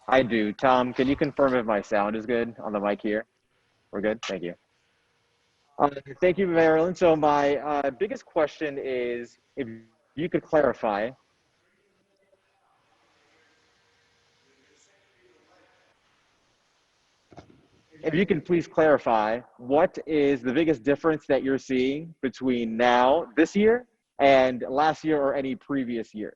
I do. Tom, can you confirm if my sound is good on the mic here? We're good? Thank you. Thank you, Marilyn. So my biggest question is if you could clarify. If you can please clarify, what is the biggest difference that you're seeing between now, this year, and last year or any previous years?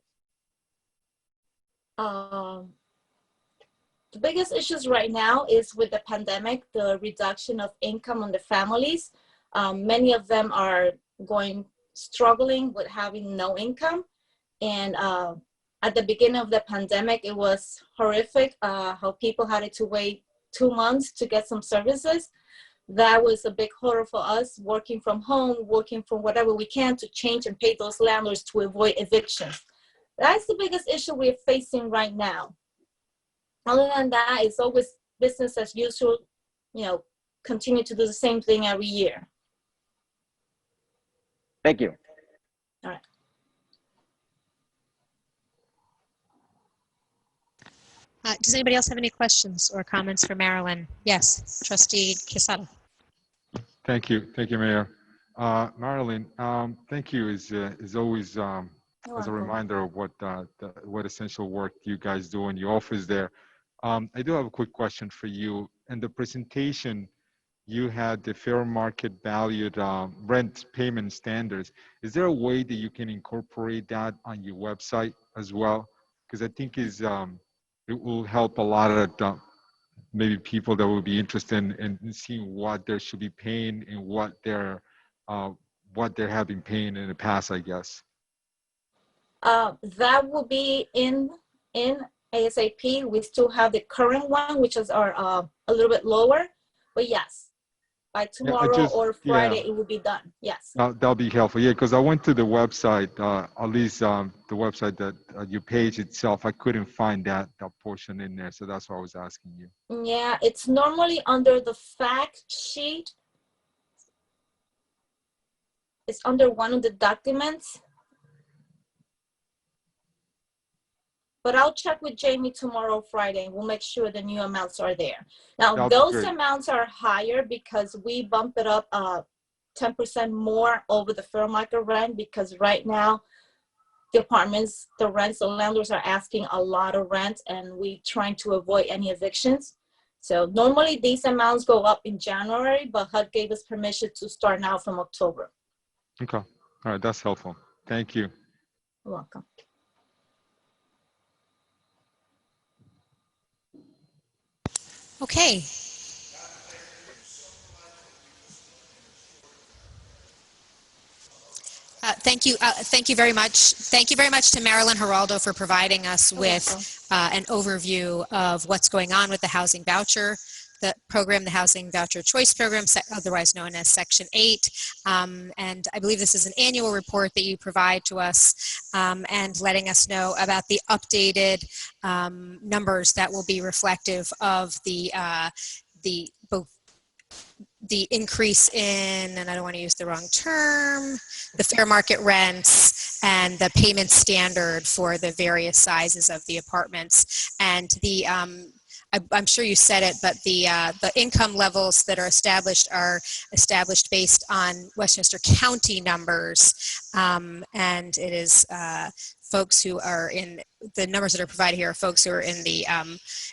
The biggest issues right now is with the pandemic, the reduction of income on the families. Many of them are struggling with having no income. And at the beginning of the pandemic, it was horrific how people had to wait 2 months to get some services. That was a big horror for us, working from home, working from whatever we can to change and pay those landlords to avoid evictions. That's the biggest issue we're facing right now. Other than that, it's always business as usual, continue to do the same thing every year. Thank you. All right. Does anybody else have any questions or comments for Marilyn? Yes, Trustee Quesada. Thank you, Mayor. Marilyn, thank you is always as a reminder of what essential work you guys do in your office there. I do have a quick question for you. In the presentation, you had the fair market valued rent payment standards. Is there a way that you can incorporate that on your website as well? Because I think it will help a lot of maybe people that will be interested in seeing what they should be paying and what they're having paying in the past, I guess. That will be in ASAP. We still have the current one, which is a little bit lower, but yes, By Yeah, tomorrow or Friday, it will be done. Yes. That'll be helpful. Yeah, because I went to the website, at least the website that your page itself, I couldn't find that portion in there. So that's why I was asking you. Yeah, it's normally under the fact sheet. It's under one of the documents. But I'll check with Jamie tomorrow, Friday, and we'll make sure the new amounts are there. Now, That'll be those great. amounts are higher because we bump it up 10% more over the fair market rent, because right now, the apartments, the rents, the landlords are asking a lot of rent, and we trying to avoid any evictions. So normally these amounts go up in January, but HUD gave us permission to start now from October. Okay. All right. That's helpful. Thank you. You're welcome. Okay. Thank you very much. Thank you very much to Marilyn Geraldo for providing us with an overview of what's going on with the housing voucher, the program, the Housing Voucher Choice Program, otherwise known as Section 8. And I believe this is an annual report that you provide to us, and letting us know about the updated numbers that will be reflective of both the increase in, and I don't want to use the wrong term, the fair market rents and the payment standard for the various sizes of the apartments. And the I'm sure you said it, but the income levels that are established based on Westchester County numbers, and it is folks who are in, the numbers that are provided here are folks who are in the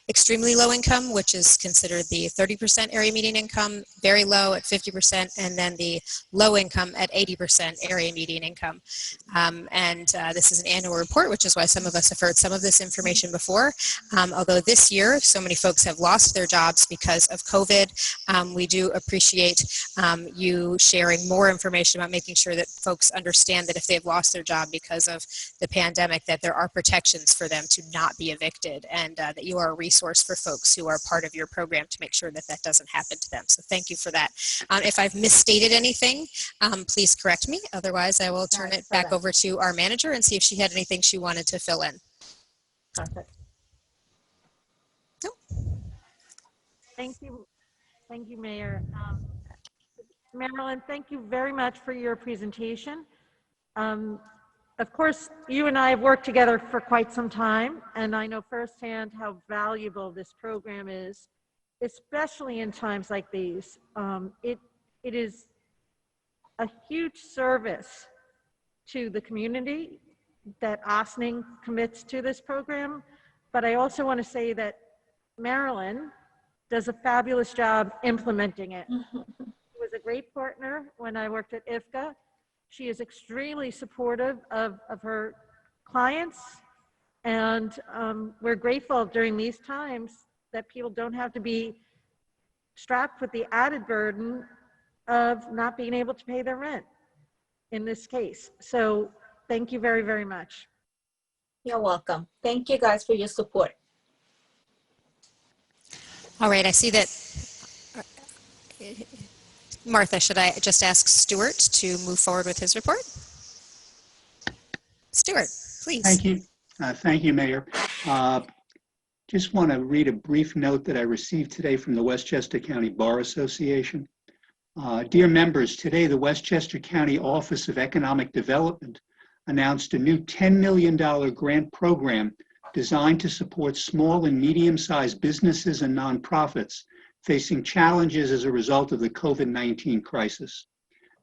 extremely low income, which is considered the 30% area median income, very low at 50%, and then the low income at 80% area median income. This is an annual report, which is why some of us have heard some of this information before. Although this year, so many folks have lost their jobs because of COVID, we do appreciate you sharing more information about making sure that folks understand that if they've lost their job because of the pandemic, that there are protections for them to not be evicted, and that you are a resource for folks who are part of your program to make sure that that doesn't happen to them. So thank you for that. If I've misstated anything, please correct me. Otherwise, I will turn it back over to our manager and see if she had anything she wanted to fill in. Perfect. No. Thank you, Mayor. Marilyn, thank you very much for your presentation. Of course, you and I have worked together for quite some time, and I know firsthand how valuable this program is, especially in times like these. It is a huge service to the community that Ossining commits to this program, but I also want to say that Marilyn does a fabulous job implementing it. She was a great partner when I worked at IFCA. She is extremely supportive of her clients, and we're grateful during these times that people don't have to be strapped with the added burden of not being able to pay their rent in this case. So thank you very, very much. You're welcome. Thank you guys for your support. All right, I see that. Martha, should I just ask Stuart to move forward with his report? Stuart, please. Thank you. Thank you, Mayor. Just want to read a brief note that I received today from the Westchester County Bar Association. Dear members, today the Westchester County Office of Economic Development announced a new $10 million grant program designed to support small and medium-sized businesses and nonprofits facing challenges as a result of the COVID-19 crisis.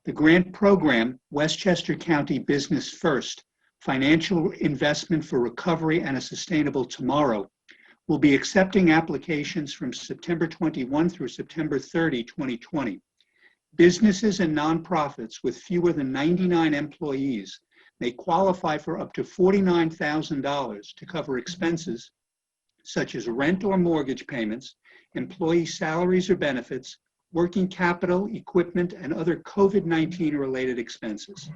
The grant program, Westchester County Business First, Financial Investment for Recovery and a Sustainable Tomorrow, will be accepting applications from September 21 through September 30, 2020. Businesses and nonprofits with fewer than 99 employees may qualify for up to $49,000 to cover expenses such as rent or mortgage payments, employee salaries or benefits, working capital, equipment, and other COVID-19 related expenses.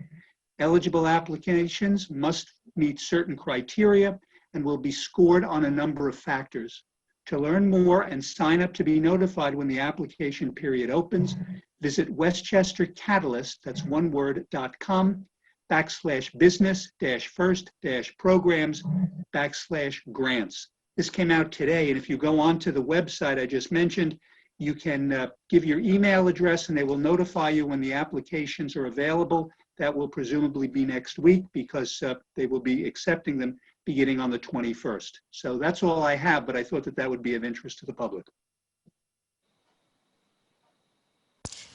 Eligible applications must meet certain criteria and will be scored on a number of factors. To learn more and sign up to be notified when the application period opens, visit westchestercatalyst, that's one word, .com/business-first-programs/grants. This came out today, and if you go onto the website I just mentioned, you can give your email address and they will notify you when the applications are available. That will presumably be next week because they will be accepting them beginning on the 21st. So that's all I have, but I thought that that would be of interest to the public.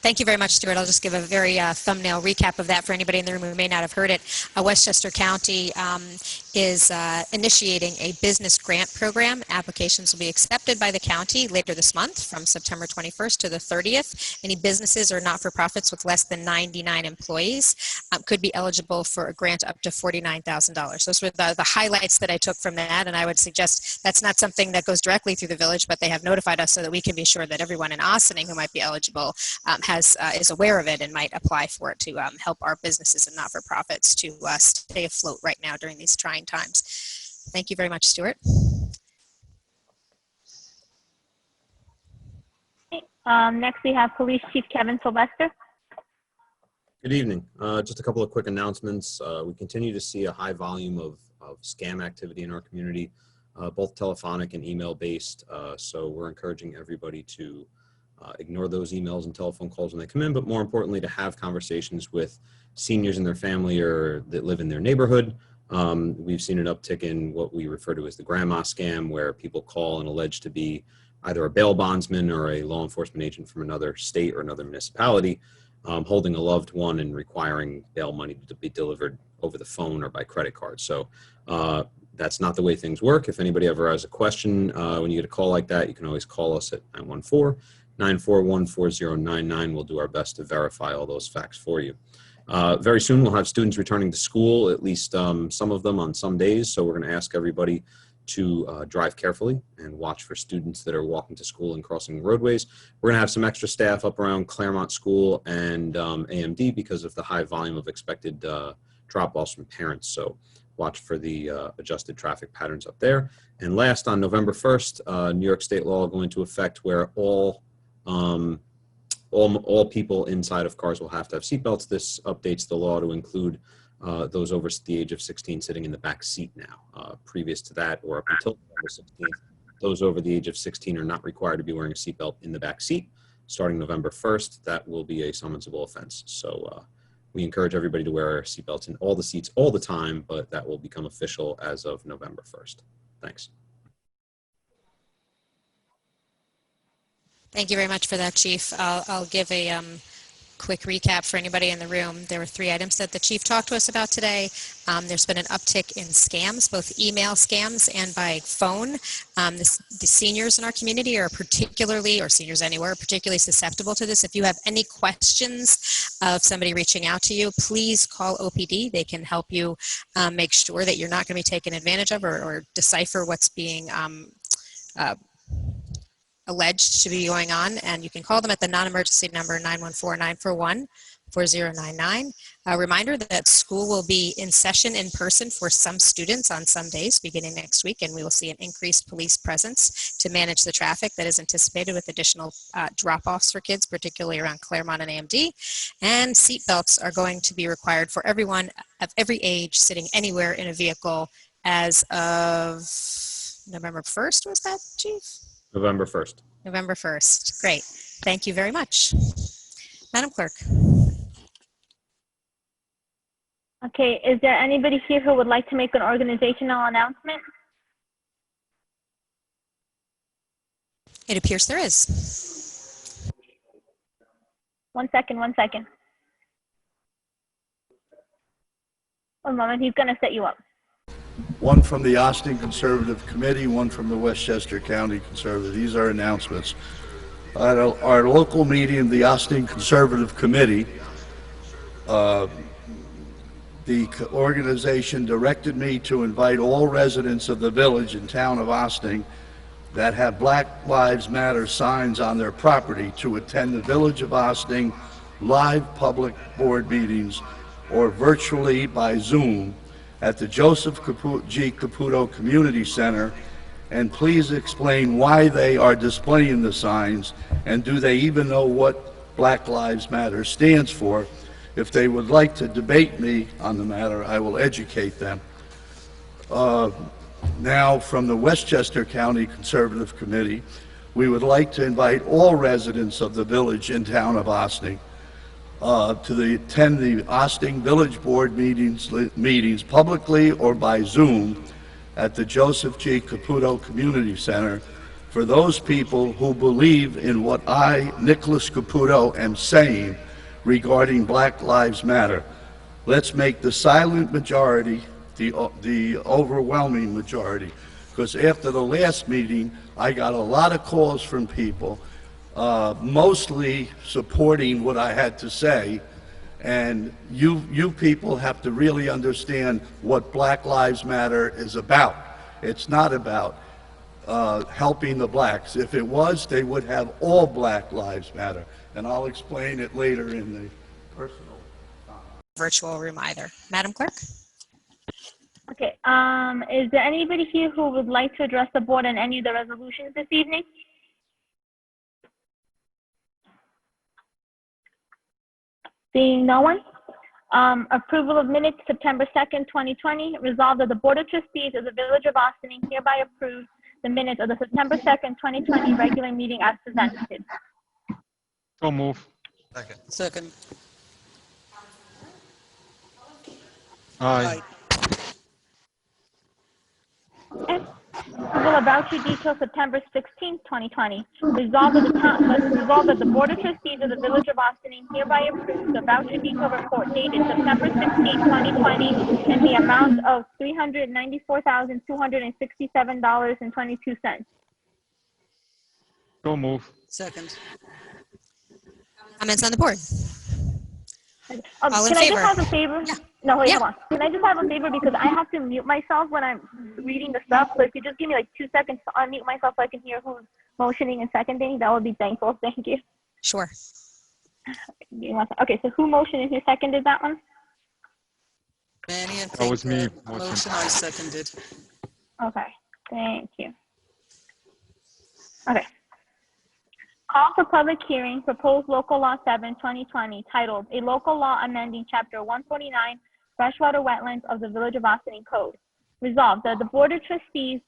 Thank you very much, Stuart. I'll just give a very thumbnail recap of that for anybody in the room who may not have heard it. Westchester County is initiating a business grant program. Applications will be accepted by the county later this month from September 21st to the 30th. Any businesses or not-for-profits with less than 99 employees could be eligible for a grant up to $49,000. Those were the highlights that I took from that, and I would suggest that's not something that goes directly through the village, but they have notified us so that we can be sure that everyone in Ossining who might be eligible is aware of it and might apply for it to help our businesses and not-for-profits to stay afloat right now during these trying times. Thank you very much, Stuart. Next, we have Police Chief Kevin Sylvester. Good evening. Just a couple of quick announcements. We continue to see a high volume of scam activity in our community, both telephonic and email-based. So we're encouraging everybody to ignore those emails and telephone calls when they come in, but more importantly, to have conversations with seniors in their family or that live in their neighborhood. We've seen an uptick in what we refer to as the grandma scam, where people call and allege to be either a bail bondsman or a law enforcement agent from another state or another municipality, holding a loved one and requiring bail money to be delivered over the phone or by credit card. So that's not the way things work. If anybody ever has a question when you get a call like that, you can always call us at 914-941-4099. We'll do our best to verify all those facts for you. Very soon we'll have students returning to school, at least some of them on some days. So we're going to ask everybody to drive carefully and watch for students that are walking to school and crossing roadways. We're going to have some extra staff up around Claremont School and AMD because of the high volume of expected drop-offs from parents. So watch for the adjusted traffic patterns up there. And last, on November 1st, New York State law will go into effect where all people inside of cars will have to have seatbelts. This updates the law to include those over the age of 16 sitting in the back seat now. Previous to that, or up until November 16th, those over the age of 16 are not required to be wearing a seatbelt in the back seat. Starting November 1st, that will be a summonsable offense. So we encourage everybody to wear seatbelts in all the seats all the time, but that will become official as of November 1st. Thanks. Thank you very much for that, Chief. I'll give a quick recap for anybody in the room. There were 3 items that the Chief talked to us about today. There's been an uptick in scams, both email scams and by phone. The seniors in our community are particularly, or seniors anywhere, are particularly susceptible to this. If you have any questions of somebody reaching out to you, please call OPD. They can help you make sure that you're not going to be taken advantage of or decipher what's being alleged to be going on, and you can call them at the non-emergency number 914-941-4099. A reminder that school will be in session in person for some students on some days beginning next week, and we will see an increased police presence to manage the traffic that is anticipated with additional drop-offs for kids, particularly around Claremont and AMD. And seatbelts are going to be required for everyone of every age sitting anywhere in a vehicle as of November 1st, was that, Chief? November 1st. November 1st. Great. Thank you very much. Madam Clerk. Okay, is there anybody here who would like to make an organizational announcement? It appears there is. One second. One moment, he's going to set you up. One from the Ossining Conservative Committee, one from the Westchester County Conservative. These are announcements. At our local meeting, the Ossining Conservative Committee, the organization directed me to invite all residents of the village and town of Ossining that have Black Lives Matter signs on their property to attend the Village of Ossining live public board meetings or virtually by Zoom at the Joseph G. Caputo Community Center, and please explain why they are displaying the signs, and do they even know what Black Lives Matter stands for. If they would like to debate me on the matter, I will educate them. Now, from the Westchester County Conservative Committee, we would like to invite all residents of the village and town of Ossining to attend the Ossining Village Board meetings publicly or by Zoom at the Joseph G. Caputo Community Center for those people who believe in what I, Nicholas Caputo, am saying regarding Black Lives Matter. Let's make the silent majority the overwhelming majority, because after the last meeting, I got a lot of calls from people, mostly supporting what I had to say, and you people have to really understand what Black Lives Matter is about. It's not about helping the blacks. If it was, they would have all Black Lives Matter, and I'll explain it later in the personal virtual room either. Madam Clerk? Okay, is there anybody here who would like to address the board on any of the resolutions this evening? Seeing no one? Approval of minutes, September 2nd, 2020. Resolved that the Board of Trustees of the Village of Ossining hereby approves the minutes of the September 2nd, 2020 regular meeting as presented. So move. Second. Aye. Approval of voucher details, September 16th, 2020. Resolved that the Board of Trustees of the Village of Ossining hereby approves the voucher detail report dated September 16th, 2020 in the amount of $394,267.22. So move. Second. Comments on the board? All in Can I favor? just have a favor? Yeah. No, wait, Yeah. hold on. Can I just have a favor, because I have to mute myself when I'm reading the stuff. So if you just give me like 2 seconds to unmute myself so I can hear who's motioning and seconding, that would be thankful. Thank you. Sure. Okay, so who motioned and who seconded that one? Manny, and That was me. motion I seconded. Okay, thank you. Okay. Call for public hearing, proposed local law 7, 2020, titled A Local Law Amending Chapter 149, Freshwater Wetlands of the Village of Ossining Code. Resolved that the Board of Trustees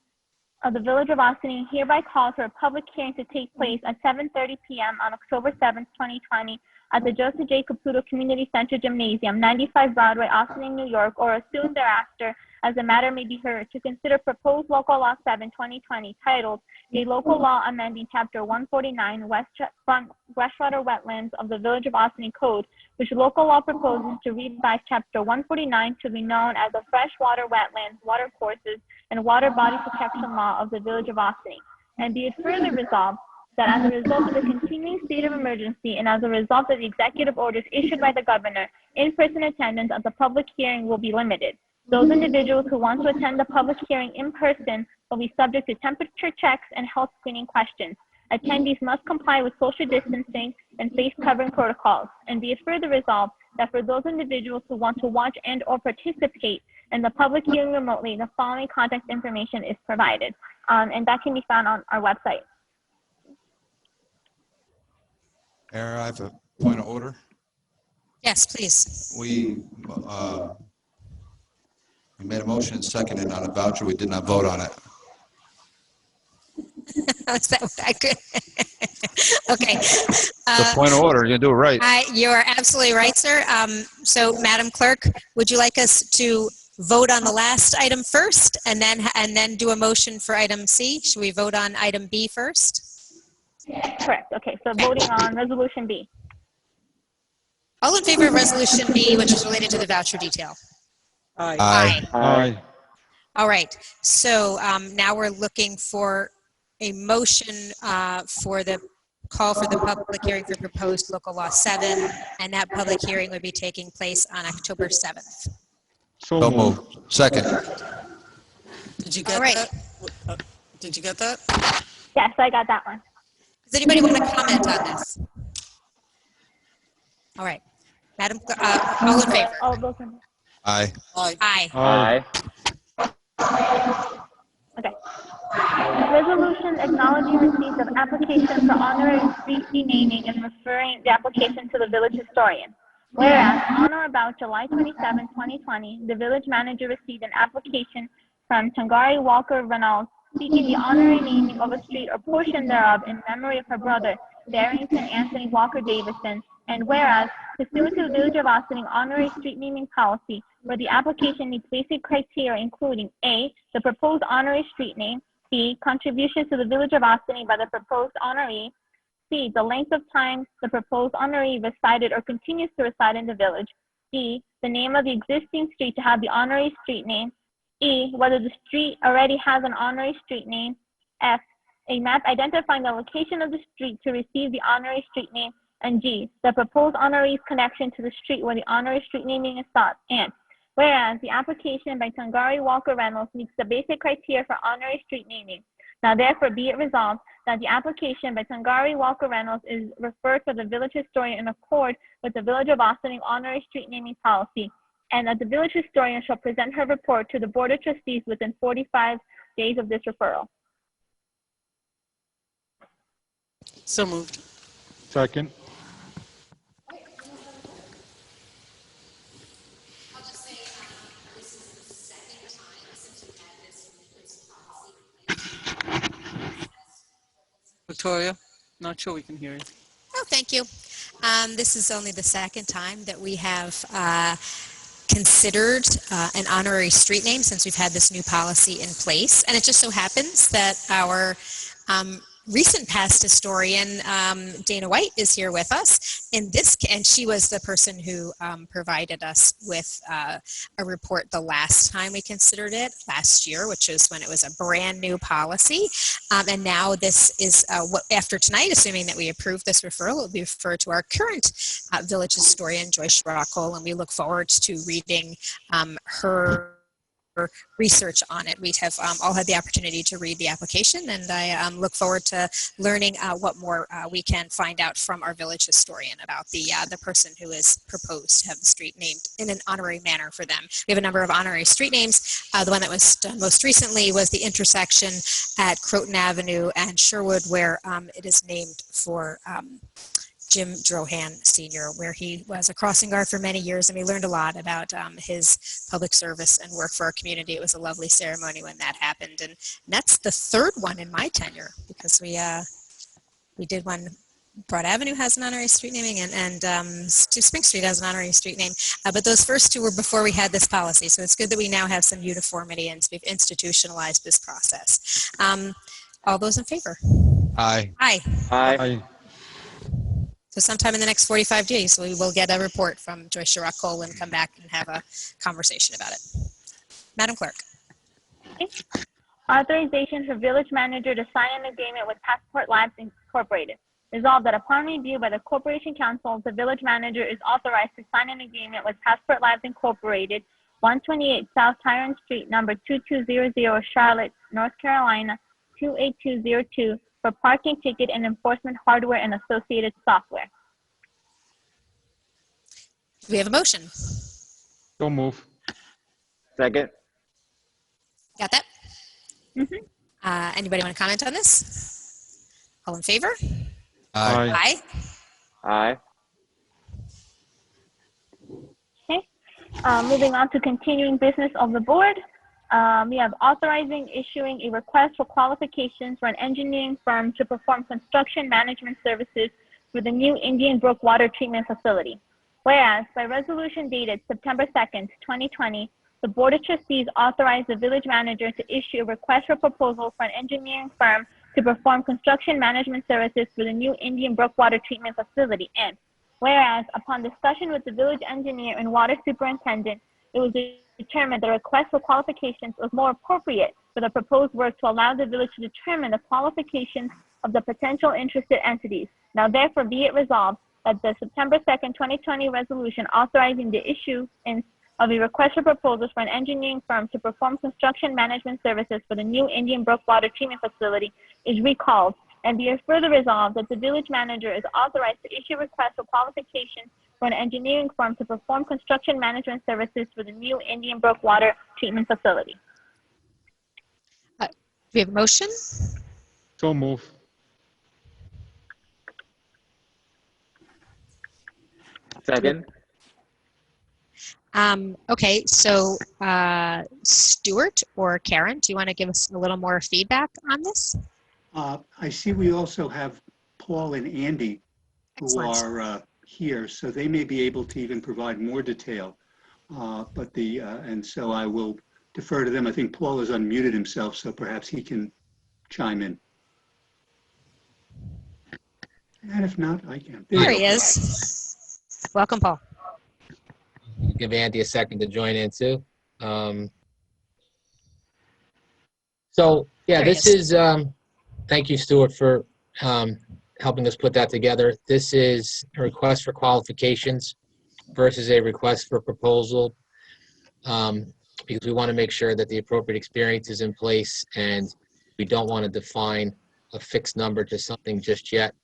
of the Village of Ossining hereby calls for a public hearing to take place at 7:30 p.m. on October 7th, 2020 at the Joseph J. Caputo Community Center Gymnasium, 95 Broadway, Ossining, New York, or as soon thereafter as the matter may be heard, to consider proposed local law 7, 2020, titled A Local Law Amending Chapter 149, Freshwater Wetlands of the Village of Ossining Code, which local law proposes to revise Chapter 149 to be known as the Freshwater Wetlands, Water Courses, and Water Body Protection Law of the Village of Ossining. And be it further resolved that as a result of the continuing state of emergency and as a result of the executive orders issued by the governor, in-person attendance at the public hearing will be limited. Those individuals who want to attend the public hearing in person will be subject to temperature checks and health screening questions. Attendees must comply with social distancing and face covering protocols. And be it further resolved that for those individuals who want to watch and or participate in the public hearing remotely, the following contact information is provided. And that can be found on our website. Mayor, I have a point of order. Yes, please. We made a motion and seconded on a voucher. We did not vote on it. Is that what I could? Okay. It's a point of order. You're gonna do it right. You are absolutely right, sir. So, Madam Clerk, would you like us to vote on the last item first and then do a motion for item C? Should we vote on item B first? Correct. Okay, so voting on resolution B. All in favor of resolution B, which is related to the voucher detail? Aye. Aye. Aye. All right. So now we're looking for a motion for the call for the public hearing for proposed local law 7, and that public hearing would be taking place on October 7th. So moved. Second. Did you get All right. that? Did you get that? Yes, I got that one. Does anybody want to comment on this? All right. Madam, all in favor? All those in Aye. Aye. Aye. Aye. Okay. Resolution acknowledging receipt of application for honorary street renaming and referring the application to the village historian. Whereas on or about July 27, 2020, the village manager received an application from Tangari Walker Reynolds seeking the honorary naming of a street or portion thereof in memory of her brother, Barrington Anthony Walker Davison. And whereas, pursuant to the Village of Ossining honorary street naming policy, where the application meets basic criteria including A, the proposed honorary street name, B, contributions to the Village of Ossining by the proposed honoree, C, the length of time the proposed honoree resided or continues to reside in the village, D, the name of the existing street to have the honorary street name, E, whether the street already has an honorary street name, F, a map identifying the location of the street to receive the honorary street name, and G, the proposed honoree's connection to the street where the honorary street naming is sought. And whereas the application by Tangari Walker Reynolds meets the basic criteria for honorary street naming, now therefore be it resolved that the application by Tangari Walker Reynolds is referred to the village historian in accord with the Village of Ossining honorary street naming policy, and that the village historian shall present her report to the Board of Trustees within 45 days of this referral. So moved. Second. Victoria, not sure we can hear you. Oh, thank you. This is only the second time that we have considered an honorary street name since we've had this new policy in place. And it just so happens that our recent past historian, Dana White, is here with us. And she was the person who provided us with a report the last time we considered it, last year, which is when it was a brand new policy. And now this is, after tonight, assuming that we approve this referral, it will be referred to our current village historian, Joyce Rockall, and we look forward to reading her research on it. We have all had the opportunity to read the application, and I look forward to learning what more we can find out from our village historian about the person who is proposed to have the street named in an honorary manner for them. We have a number of honorary street names. The one that was done most recently was the intersection at Croton Avenue and Sherwood, where it is named for Jim Drohan Sr., where he was a crossing guard for many years, and we learned a lot about his public service and work for our community. It was a lovely ceremony when that happened, and that's the third one in my tenure, because we did one. Broad Avenue has an honorary street naming, and Spring Street has an honorary street name, but those first two were before we had this policy, so it's good that we now have some uniformity and we've institutionalized this process. All those in favor? Aye. Aye. Aye. Aye. So sometime in the next 45 days, we will get a report from Joyce Rockall and come back and have a conversation about it. Madam Clerk. Okay. Authorization for village manager to sign an agreement with Passport Labs Incorporated. Resolved that upon review by the Corporation Council, the village manager is authorized to sign an agreement with Passport Labs Incorporated, 128 South Tyrone Street, number 2200, Charlotte, North Carolina, 28202, for parking ticket and enforcement hardware and associated software. Do we have a motion? So move. Second. Got that? Mm-hmm. Anybody want to comment on this? All in favor? Aye. Aye. Aye. Okay. Moving on to continuing business of the board. We have authorizing issuing a request for qualifications for an engineering firm to perform construction management services for the new Indian Brook Water Treatment Facility. Whereas by resolution dated September 2nd, 2020, the Board of Trustees authorized the village manager to issue a request for proposal for an engineering firm to perform construction management services for the new Indian Brook Water Treatment Facility. And whereas upon discussion with the village engineer and water superintendent, it was determined the request for qualifications was more appropriate for the proposed work to allow the village to determine the qualifications of the potential interested entities. Now therefore be it resolved that the September 2nd, 2020 resolution authorizing the issuance of a request for proposals for an engineering firm to perform construction management services for the new Indian Brook Water Treatment Facility is recalled, and be it further resolved that the village manager is authorized to issue requests for qualifications for an engineering firm to perform construction management services for the new Indian Brook Water Treatment Facility. we have a motion? So move. Second. Okay, so Stuart or Karen, do you want to give us a little more feedback on this? I see we also have Paul and Andy who Excellent. are here, so they may be able to even provide more detail. And so I will defer to them. I think Paul has unmuted himself, so perhaps he can chime in. And if not, I can. There he is. Welcome, Paul. Give Andy a second to join in too. So yeah, There he this is, thank you, Stuart, for helping us put that together. This is a request for qualifications versus a request for proposal, because we want to make sure that the appropriate experience is in place, and we don't want to define a fixed number to something just yet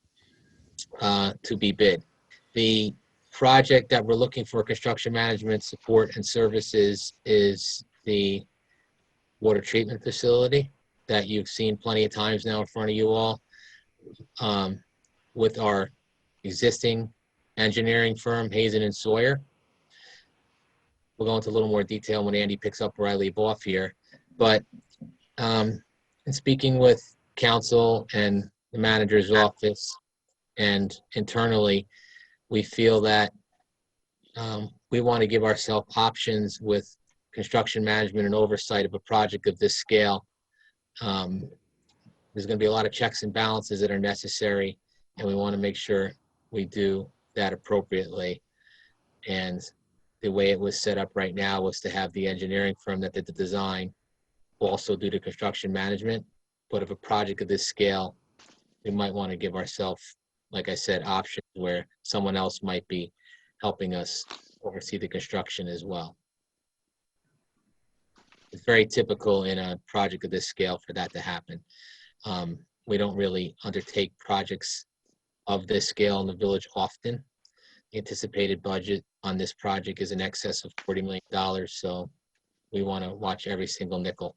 to be bid. The project that we're looking for construction management support and services is the water treatment facility that you've seen plenty of times now in front of you all, with our existing engineering firm, Hazen and Sawyer. We'll go into a little more detail when Andy picks up where I leave off here. But in speaking with council and the manager's office and internally, we feel that we want to give ourselves options with construction management and oversight of a project of this scale. There's going to be a lot of checks and balances that are necessary, and we want to make sure we do that appropriately. And the way it was set up right now was to have the engineering firm that did the design also do the construction management. But if a project of this scale, we might want to give ourselves, like I said, options where someone else might be helping us oversee the construction as well. It's very typical in a project of this scale for that to happen. We don't really undertake projects of this scale in the village often. The anticipated budget on this project is in excess of $40 million, so we want to watch every single nickel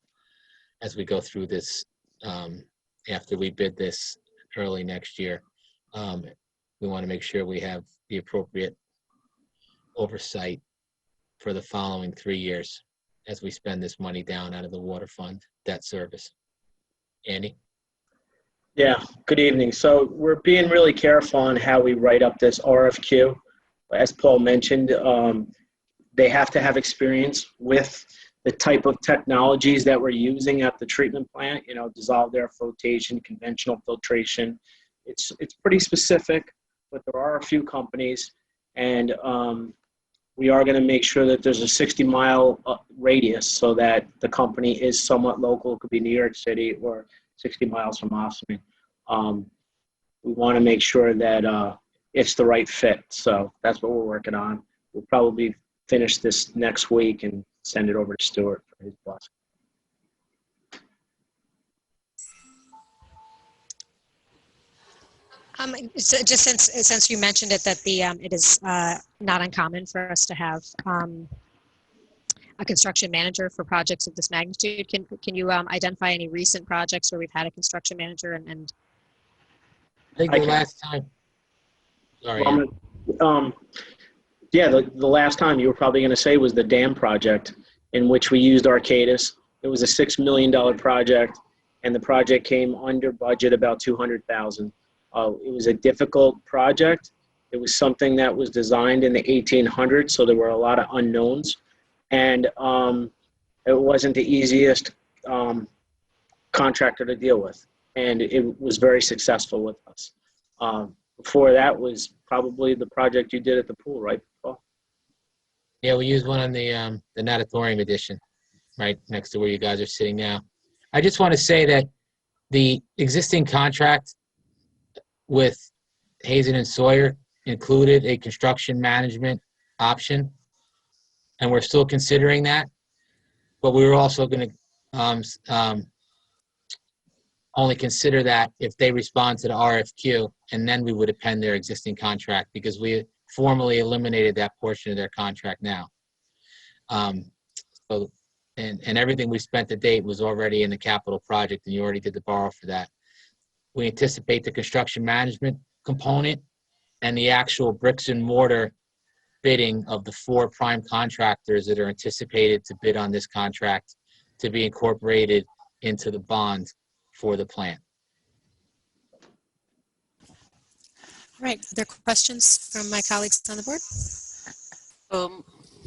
as we go through this. After we bid this early next year, we want to make sure we have the appropriate oversight for the following 3 years as we spend this money down out of the water fund debt service. Andy? Yeah, good evening. So we're being really careful on how we write up this RFQ. As Paul mentioned, they have to have experience with the type of technologies that we're using at the treatment plant, you know, dissolved air flotation, conventional filtration. It's pretty specific, but there are a few companies, and we are going to make sure that there's a 60-mile radius so that the company is somewhat local. It could be New York City or 60 miles from Ossining. We want to make sure that it's the right fit. So that's what we're working on. We'll probably finish this next week and send it over to Stuart for his blessing. So just since you mentioned it, that it is not uncommon for us to have a construction manager for projects of this magnitude. Can you identify any recent projects where we've had a construction manager and I think the last time. Sorry. Yeah, the last time you were probably going to say was the dam project, in which we used Arcadis. It was a $6 million project, and the project came under budget about $200,000. It was a difficult project. It was something that was designed in the 1800s, so there were a lot of unknowns, and it wasn't the easiest contractor to deal with, and it was very successful with us. Before that was probably the project you did at the pool, right, Paul? Yeah, we used one on the natatorium edition, right next to where you guys are sitting now. I just want to say that the existing contract with Hazen and Sawyer included a construction management option, and we're still considering that. But we were also going to only consider that if they respond to the RFQ, and then we would append their existing contract, because we formally eliminated that portion of their contract now. So and everything we spent to date was already in the capital project, and you already did the borrow for that. We anticipate the construction management component and the actual bricks and mortar bidding of the 4 prime contractors that are anticipated to bid on this contract to be incorporated into the bond for the plant. All right, other questions from my colleagues on the board?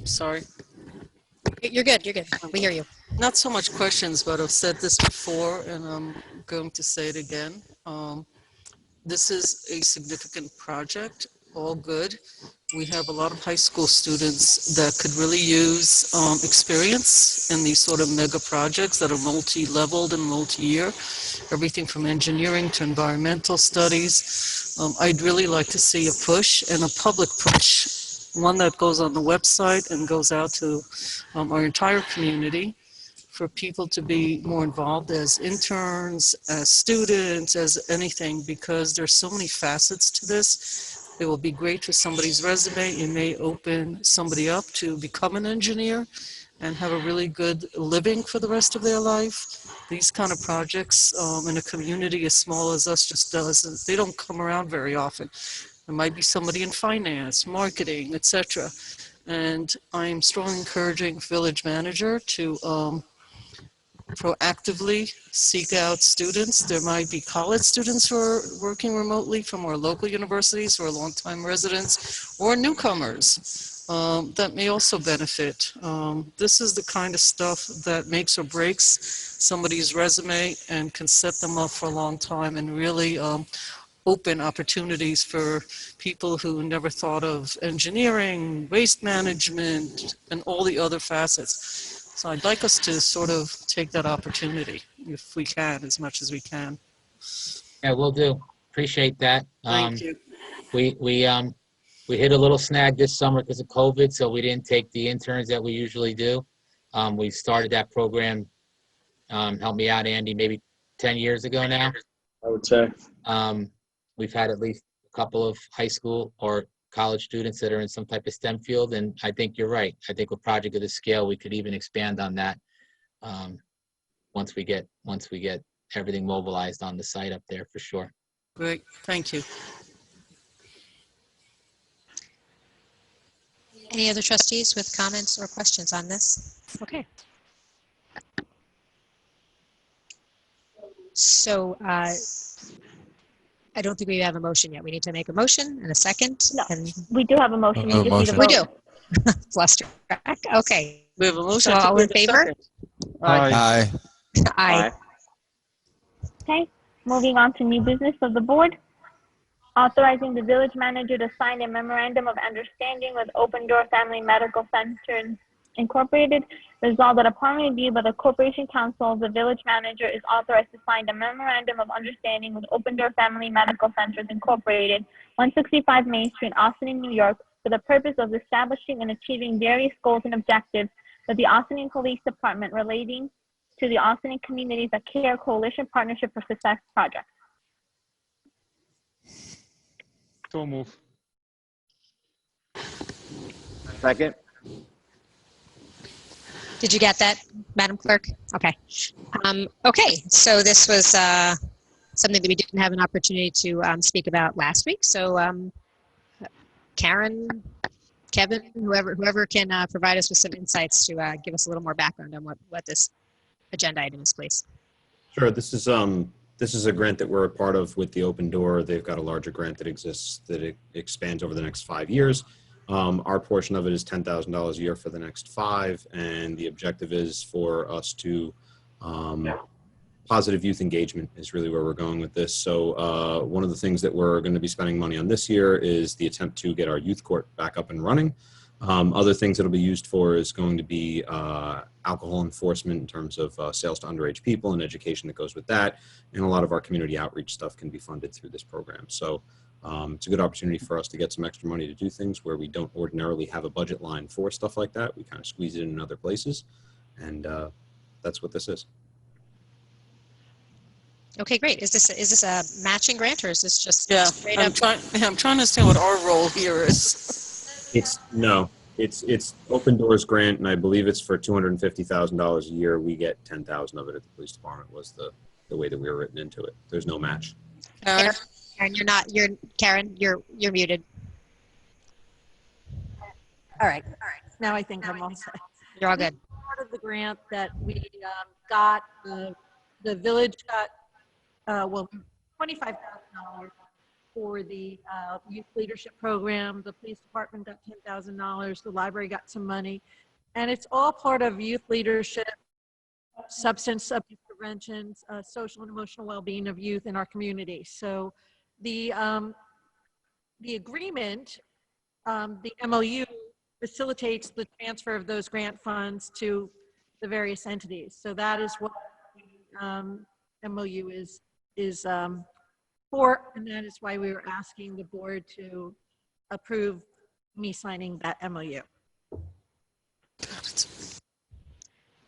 Sorry. You're good, you're good. We hear you. Not so much questions, but I've said this before and I'm going to say it again. This is a significant project, all good. We have a lot of high school students that could really use experience in these sort of mega projects that are multi-leveled and multi-year, everything from engineering to environmental studies. I'd really like to see a push, and a public push, one that goes on the website and goes out to our entire community, for people to be more involved as interns, as students, as anything, because there's so many facets to this. It will be great for somebody's resume. It may open somebody up to become an engineer and have a really good living for the rest of their life. These kind of projects in a community as small as us just does, they don't come around very often. There might be somebody in finance, marketing, etc. And I'm strongly encouraging village manager to proactively seek out students. There might be college students who are working remotely from our local universities who are longtime residents, or newcomers that may also benefit. This is the kind of stuff that makes or breaks somebody's resume and can set them up for a long time, and really open opportunities for people who never thought of engineering, waste management, and all the other facets. So I'd like us to sort of take that opportunity, if we can, as much as we can. Yeah, we'll do. Appreciate that. Thank you. We hit a little snag this summer because of COVID, so we didn't take the interns that we usually do. We started that program, help me out, Andy, maybe 10 years ago now. I would say. We've had at least a couple of high school or college students that are in some type of STEM field, and I think you're right. I think with a project of this scale, we could even expand on that once we get everything mobilized on the site up there, for sure. Great, thank you. Any other trustees with comments or questions on this? Okay. So I don't think we have a motion yet. We need to make a motion and a second. No, and we do have a motion. You just need a we vote. do. Fluster. Okay. We have a motion. So all in favor? Aye. Aye. Okay, moving on to new business of the board. Authorizing the village manager to sign a memorandum of understanding with Open Door Family Medical Center Incorporated. Resolved that upon review by the Corporation Council, the village manager is authorized to sign a memorandum of understanding with Open Door Family Medical Centers Incorporated, 165 Main Street, Ossining, New York, for the purpose of establishing and achieving various goals and objectives with the Ossining Police Department relating to the Ossining Communities that Care Coalition Partnership for Success project. So move. Second. Did you get that, Madam Clerk? Okay. Okay, so this was something that we didn't have an opportunity to speak about last week. So Karen, Kevin, whoever can provide us with some insights to give us a little more background on what this agenda item is, please. Sure. This is a grant that we're a part of with the Open Door. They've got a larger grant that exists that it expands over the next 5 years. Our portion of it is $10,000 a year for the next 5, and the objective is for us to positive youth engagement is really where we're going with this. So one of the things that we're going to be spending money on this year is the attempt to get our youth court back up and running. Other things that'll be used for is going to be alcohol enforcement in terms of sales to underage people and education that goes with that. And a lot of our community outreach stuff can be funded through this program. So it's a good opportunity for us to get some extra money to do things where we don't ordinarily have a budget line for stuff like that. We kind of squeeze it in other places. And that's what this is. Okay, great. Is this a matching grant, or is this just straight I'm up? trying to understand what our role here is. No, It's Open Doors grant, and I believe it's for $250,000 a year. We get 10,000 of it at the police department. Was the way that we were written into it. There's no match. Karen? Karen, Karen, you're muted. All right. Now I think I'm all set. You're all good. Part of the grant that we got, the village got, $25,000 for the youth leadership program. The police department got $10,000. The library got some money. And it's all part of youth leadership, substance abuse prevention, social and emotional well-being of youth in our community. So the agreement, the MOU, facilitates the transfer of those grant funds to the various entities. So that is what MOU is for, and that is why we were asking the board to approve me signing that MOU.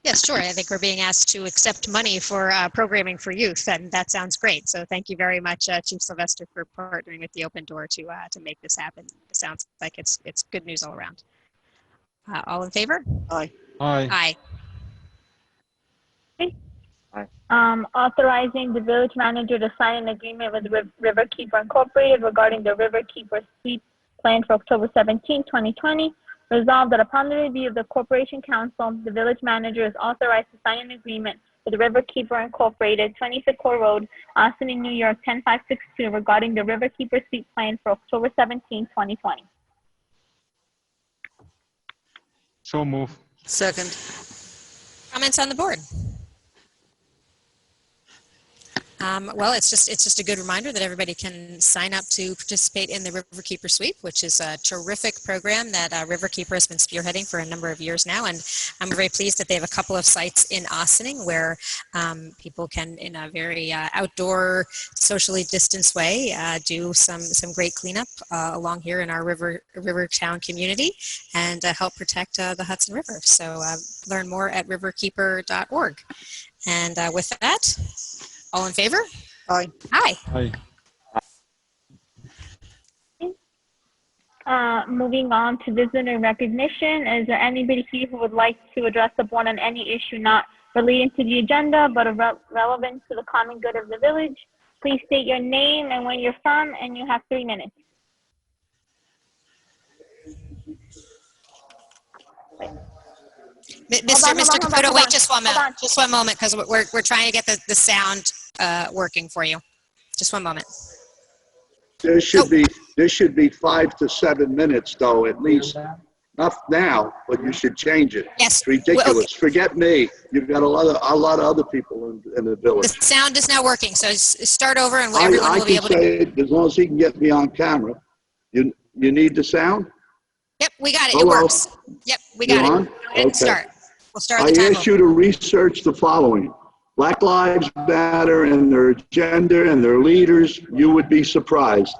Yes, sure. I think we're being asked to accept money for programming for youth, and that sounds great. So thank you very much, Chief Sylvester, for partnering with the Open Door to make this happen. It sounds like it's good news all around. All in favor? Aye. Aye. Aye. Authorizing the village manager to sign an agreement with Riverkeeper Incorporated regarding the Riverkeeper sweep plan for October 17, 2020. Resolved that upon the review of the Corporation Council, the village manager is authorized to sign an agreement with Riverkeeper Incorporated, 26 Core Road, Ossining, New York, 10562 regarding the Riverkeeper sweep plan for October 17, 2020. So move. Second. Comments on the board? Well, it's just a good reminder that everybody can sign up to participate in the Riverkeeper Sweep, which is a terrific program that Riverkeeper has been spearheading for a number of years now. And I'm very pleased that they have a couple of sites in Ossining where people can, in a very outdoor, socially distanced way, do some great cleanup along here in our river town community and help protect the Hudson River. So learn more at riverkeeper.org. And with that, all in favor? Aye. Aye. Aye. Moving on to visitor recognition. Is there anybody here who would like to address the board on any issue not relating to the agenda but relevant to the common good of the village? Please state your name and where you're from, and you have 3 minutes. Mr. Caputo, wait just one moment. Just one moment, because we're trying to get the sound working for you. Just one moment. There should be 5 to 7 minutes, though, at least. Not now, but you should change it. Yes. It's ridiculous. Well, okay. Forget me. You've got a lot of other people in the village. The sound is now working, so start over, and everyone will be able to. I can say it as long as he can get me on camera. You need the sound? Yep, we got it. Hello? It works. Yep, we got it. Go ahead and start. We'll start the I time ask you to research the following. Black Lives Matter and their agenda and their leaders, you would be surprised.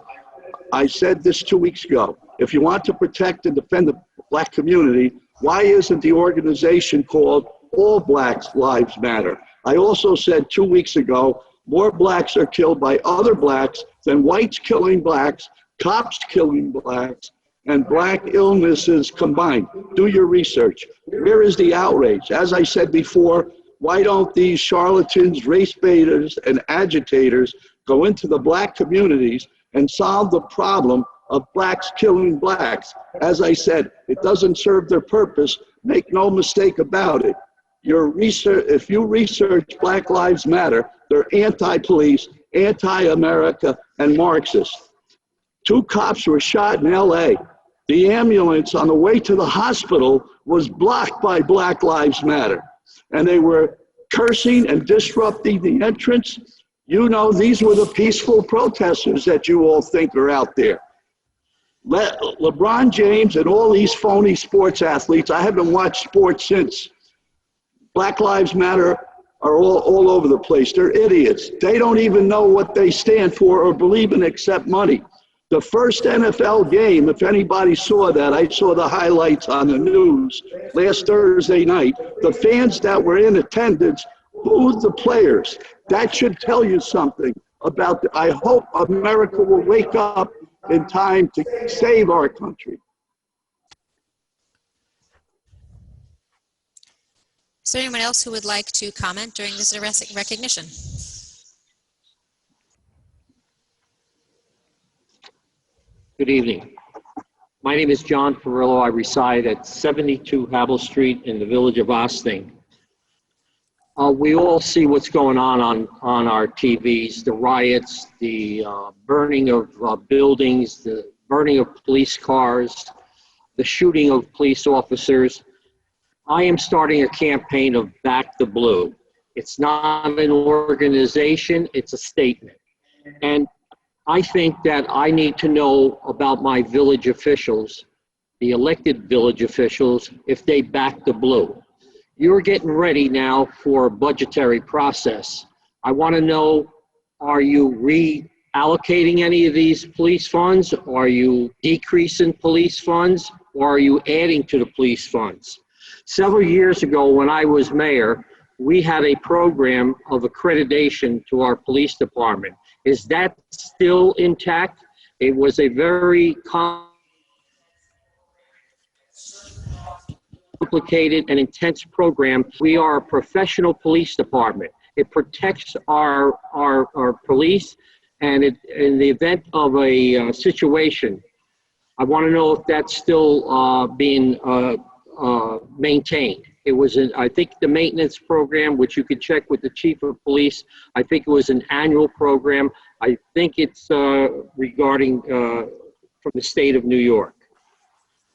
I said this 2 weeks ago. If you want to protect and defend the Black community, why isn't the organization called All Black Lives Matter? I also said 2 weeks ago, more blacks are killed by other blacks than whites killing blacks, cops killing blacks, and black illnesses combined. Do your research. Where is the outrage? As I said before, why don't these charlatans, race baiters, and agitators go into the black communities and solve the problem of blacks killing blacks? As I said, it doesn't serve their purpose. Make no mistake about it. If you research Black Lives Matter, they're anti-police, anti-America, and Marxist. 2 cops were shot in LA. The ambulance on the way to the hospital was blocked by Black Lives Matter. And they were cursing and disrupting the entrance. You know, these were the peaceful protesters that you all think are out there. LeBron James and all these phony sports athletes, I haven't watched sports since. Black Lives Matter are all over the place. They're idiots. They don't even know what they stand for or believe in except money. The first NFL game, if anybody saw that, I saw the highlights on the news last Thursday night. The fans that were in attendance booed the players. That should tell you something about I hope America will wake up in time to save our country. Is there anyone else who would like to comment during this recognition? Good evening. My name is John Perillo. I reside at 72 Havel Street in the village of Ossining. We all see what's going on our TVs, the riots, the burning of buildings, the burning of police cars, the shooting of police officers. I am starting a campaign of Back the Blue. It's not an organization, it's a statement. And I think that I need to know about my village officials, the elected village officials, if they back the blue. You're getting ready now for a budgetary process. I want to know, are you reallocating any of these police funds? Are you decreasing police funds? Or are you adding to the police funds? Several years ago when I was mayor, we had a program of accreditation to our police department. Is that still intact? It was a very complicated and intense program. We are a professional police department. It protects our police, and in the event of a situation, I want to know if that's still being maintained. It was, I think, the maintenance program, which you could check with the chief of police. I think it was an annual program. I think it's regarding from the state of New York.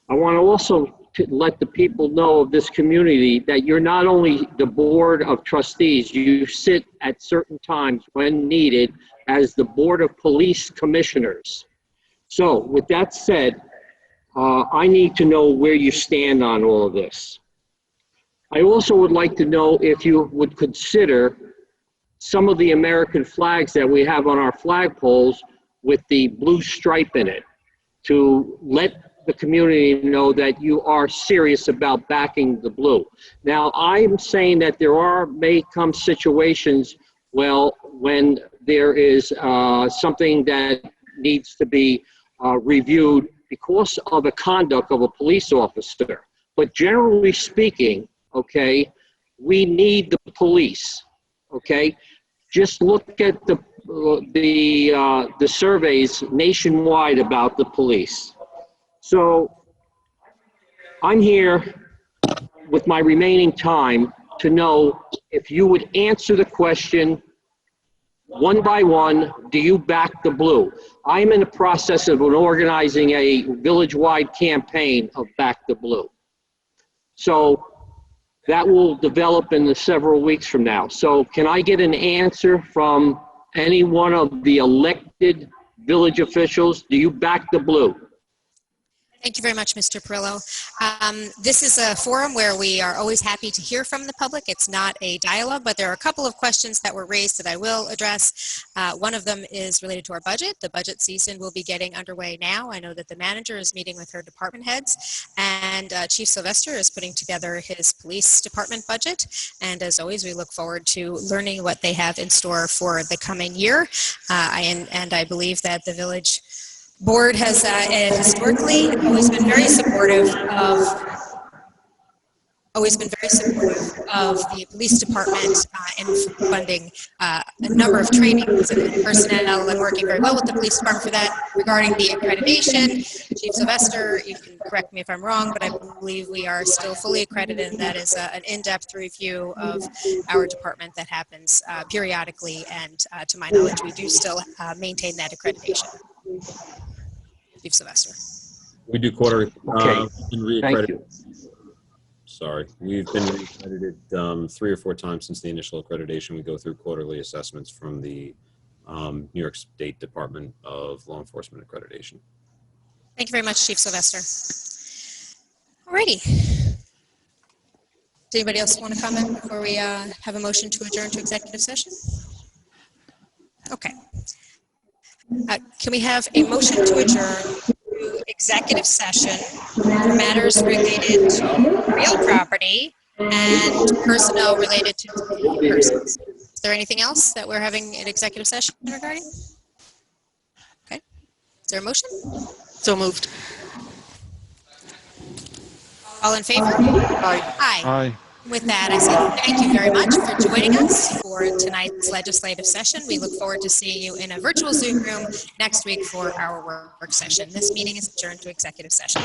I want to also let the people know of this community that you're not only the board of trustees, you sit at certain times when needed as the board of police commissioners. So with that said, I need to know where you stand on all of this. I also would like to know if you would consider some of the American flags that we have on our flagpoles with the blue stripe in it, to let the community know that you are serious about backing the blue. Now, I'm saying that there may come situations, well, when there is something that needs to be reviewed because of the conduct of a police officer. But generally speaking, okay, we need the police, okay? Just look at the surveys nationwide about the police. So I'm here with my remaining time to know if you would answer the question one by one, do you back the blue? I'm in the process of organizing a village-wide campaign of Back the Blue. So that will develop in the several weeks from now. So can I get an answer from any one of the elected village officials? Do you back the blue? Thank you very much, Mr. Perillo. This is a forum where we are always happy to hear from the public. It's not a dialogue, but there are a couple of questions that were raised that I will address. One of them is related to our budget. The budget season will be getting underway now. I know that the manager is meeting with her department heads, and Chief Sylvester is putting together his police department budget. And as always, we look forward to learning what they have in store for the coming year. And I believe that the village board has historically always been very supportive of the police department in funding a number of trainings and personnel, and working very well with the police department for that. Regarding the accreditation, Chief Sylvester, you can correct me if I'm wrong, but I believe we are still fully accredited, and that is an in-depth review of our department that happens periodically, and to my knowledge, we do still maintain that accreditation. Chief Sylvester. We do quarterly. Okay. Thank you. Sorry, we've been accredited 3 or 4 times since the initial accreditation. We go through quarterly assessments from the New York State Department of Law Enforcement Accreditation. Thank you very much, Chief Sylvester. Alrighty. Does anybody else want to comment before we have a motion to adjourn to executive session? Okay. Can we have a motion to adjourn to executive session for matters related to real property and personnel related to persons? Is there anything else that we're having an executive session regarding? Okay. Is there a motion? So moved. All in favor? Aye. Aye. With that, I say thank you very much for joining us for tonight's legislative session. We look forward to seeing you in a virtual Zoom room next week for our work session. This meeting is adjourned to executive session.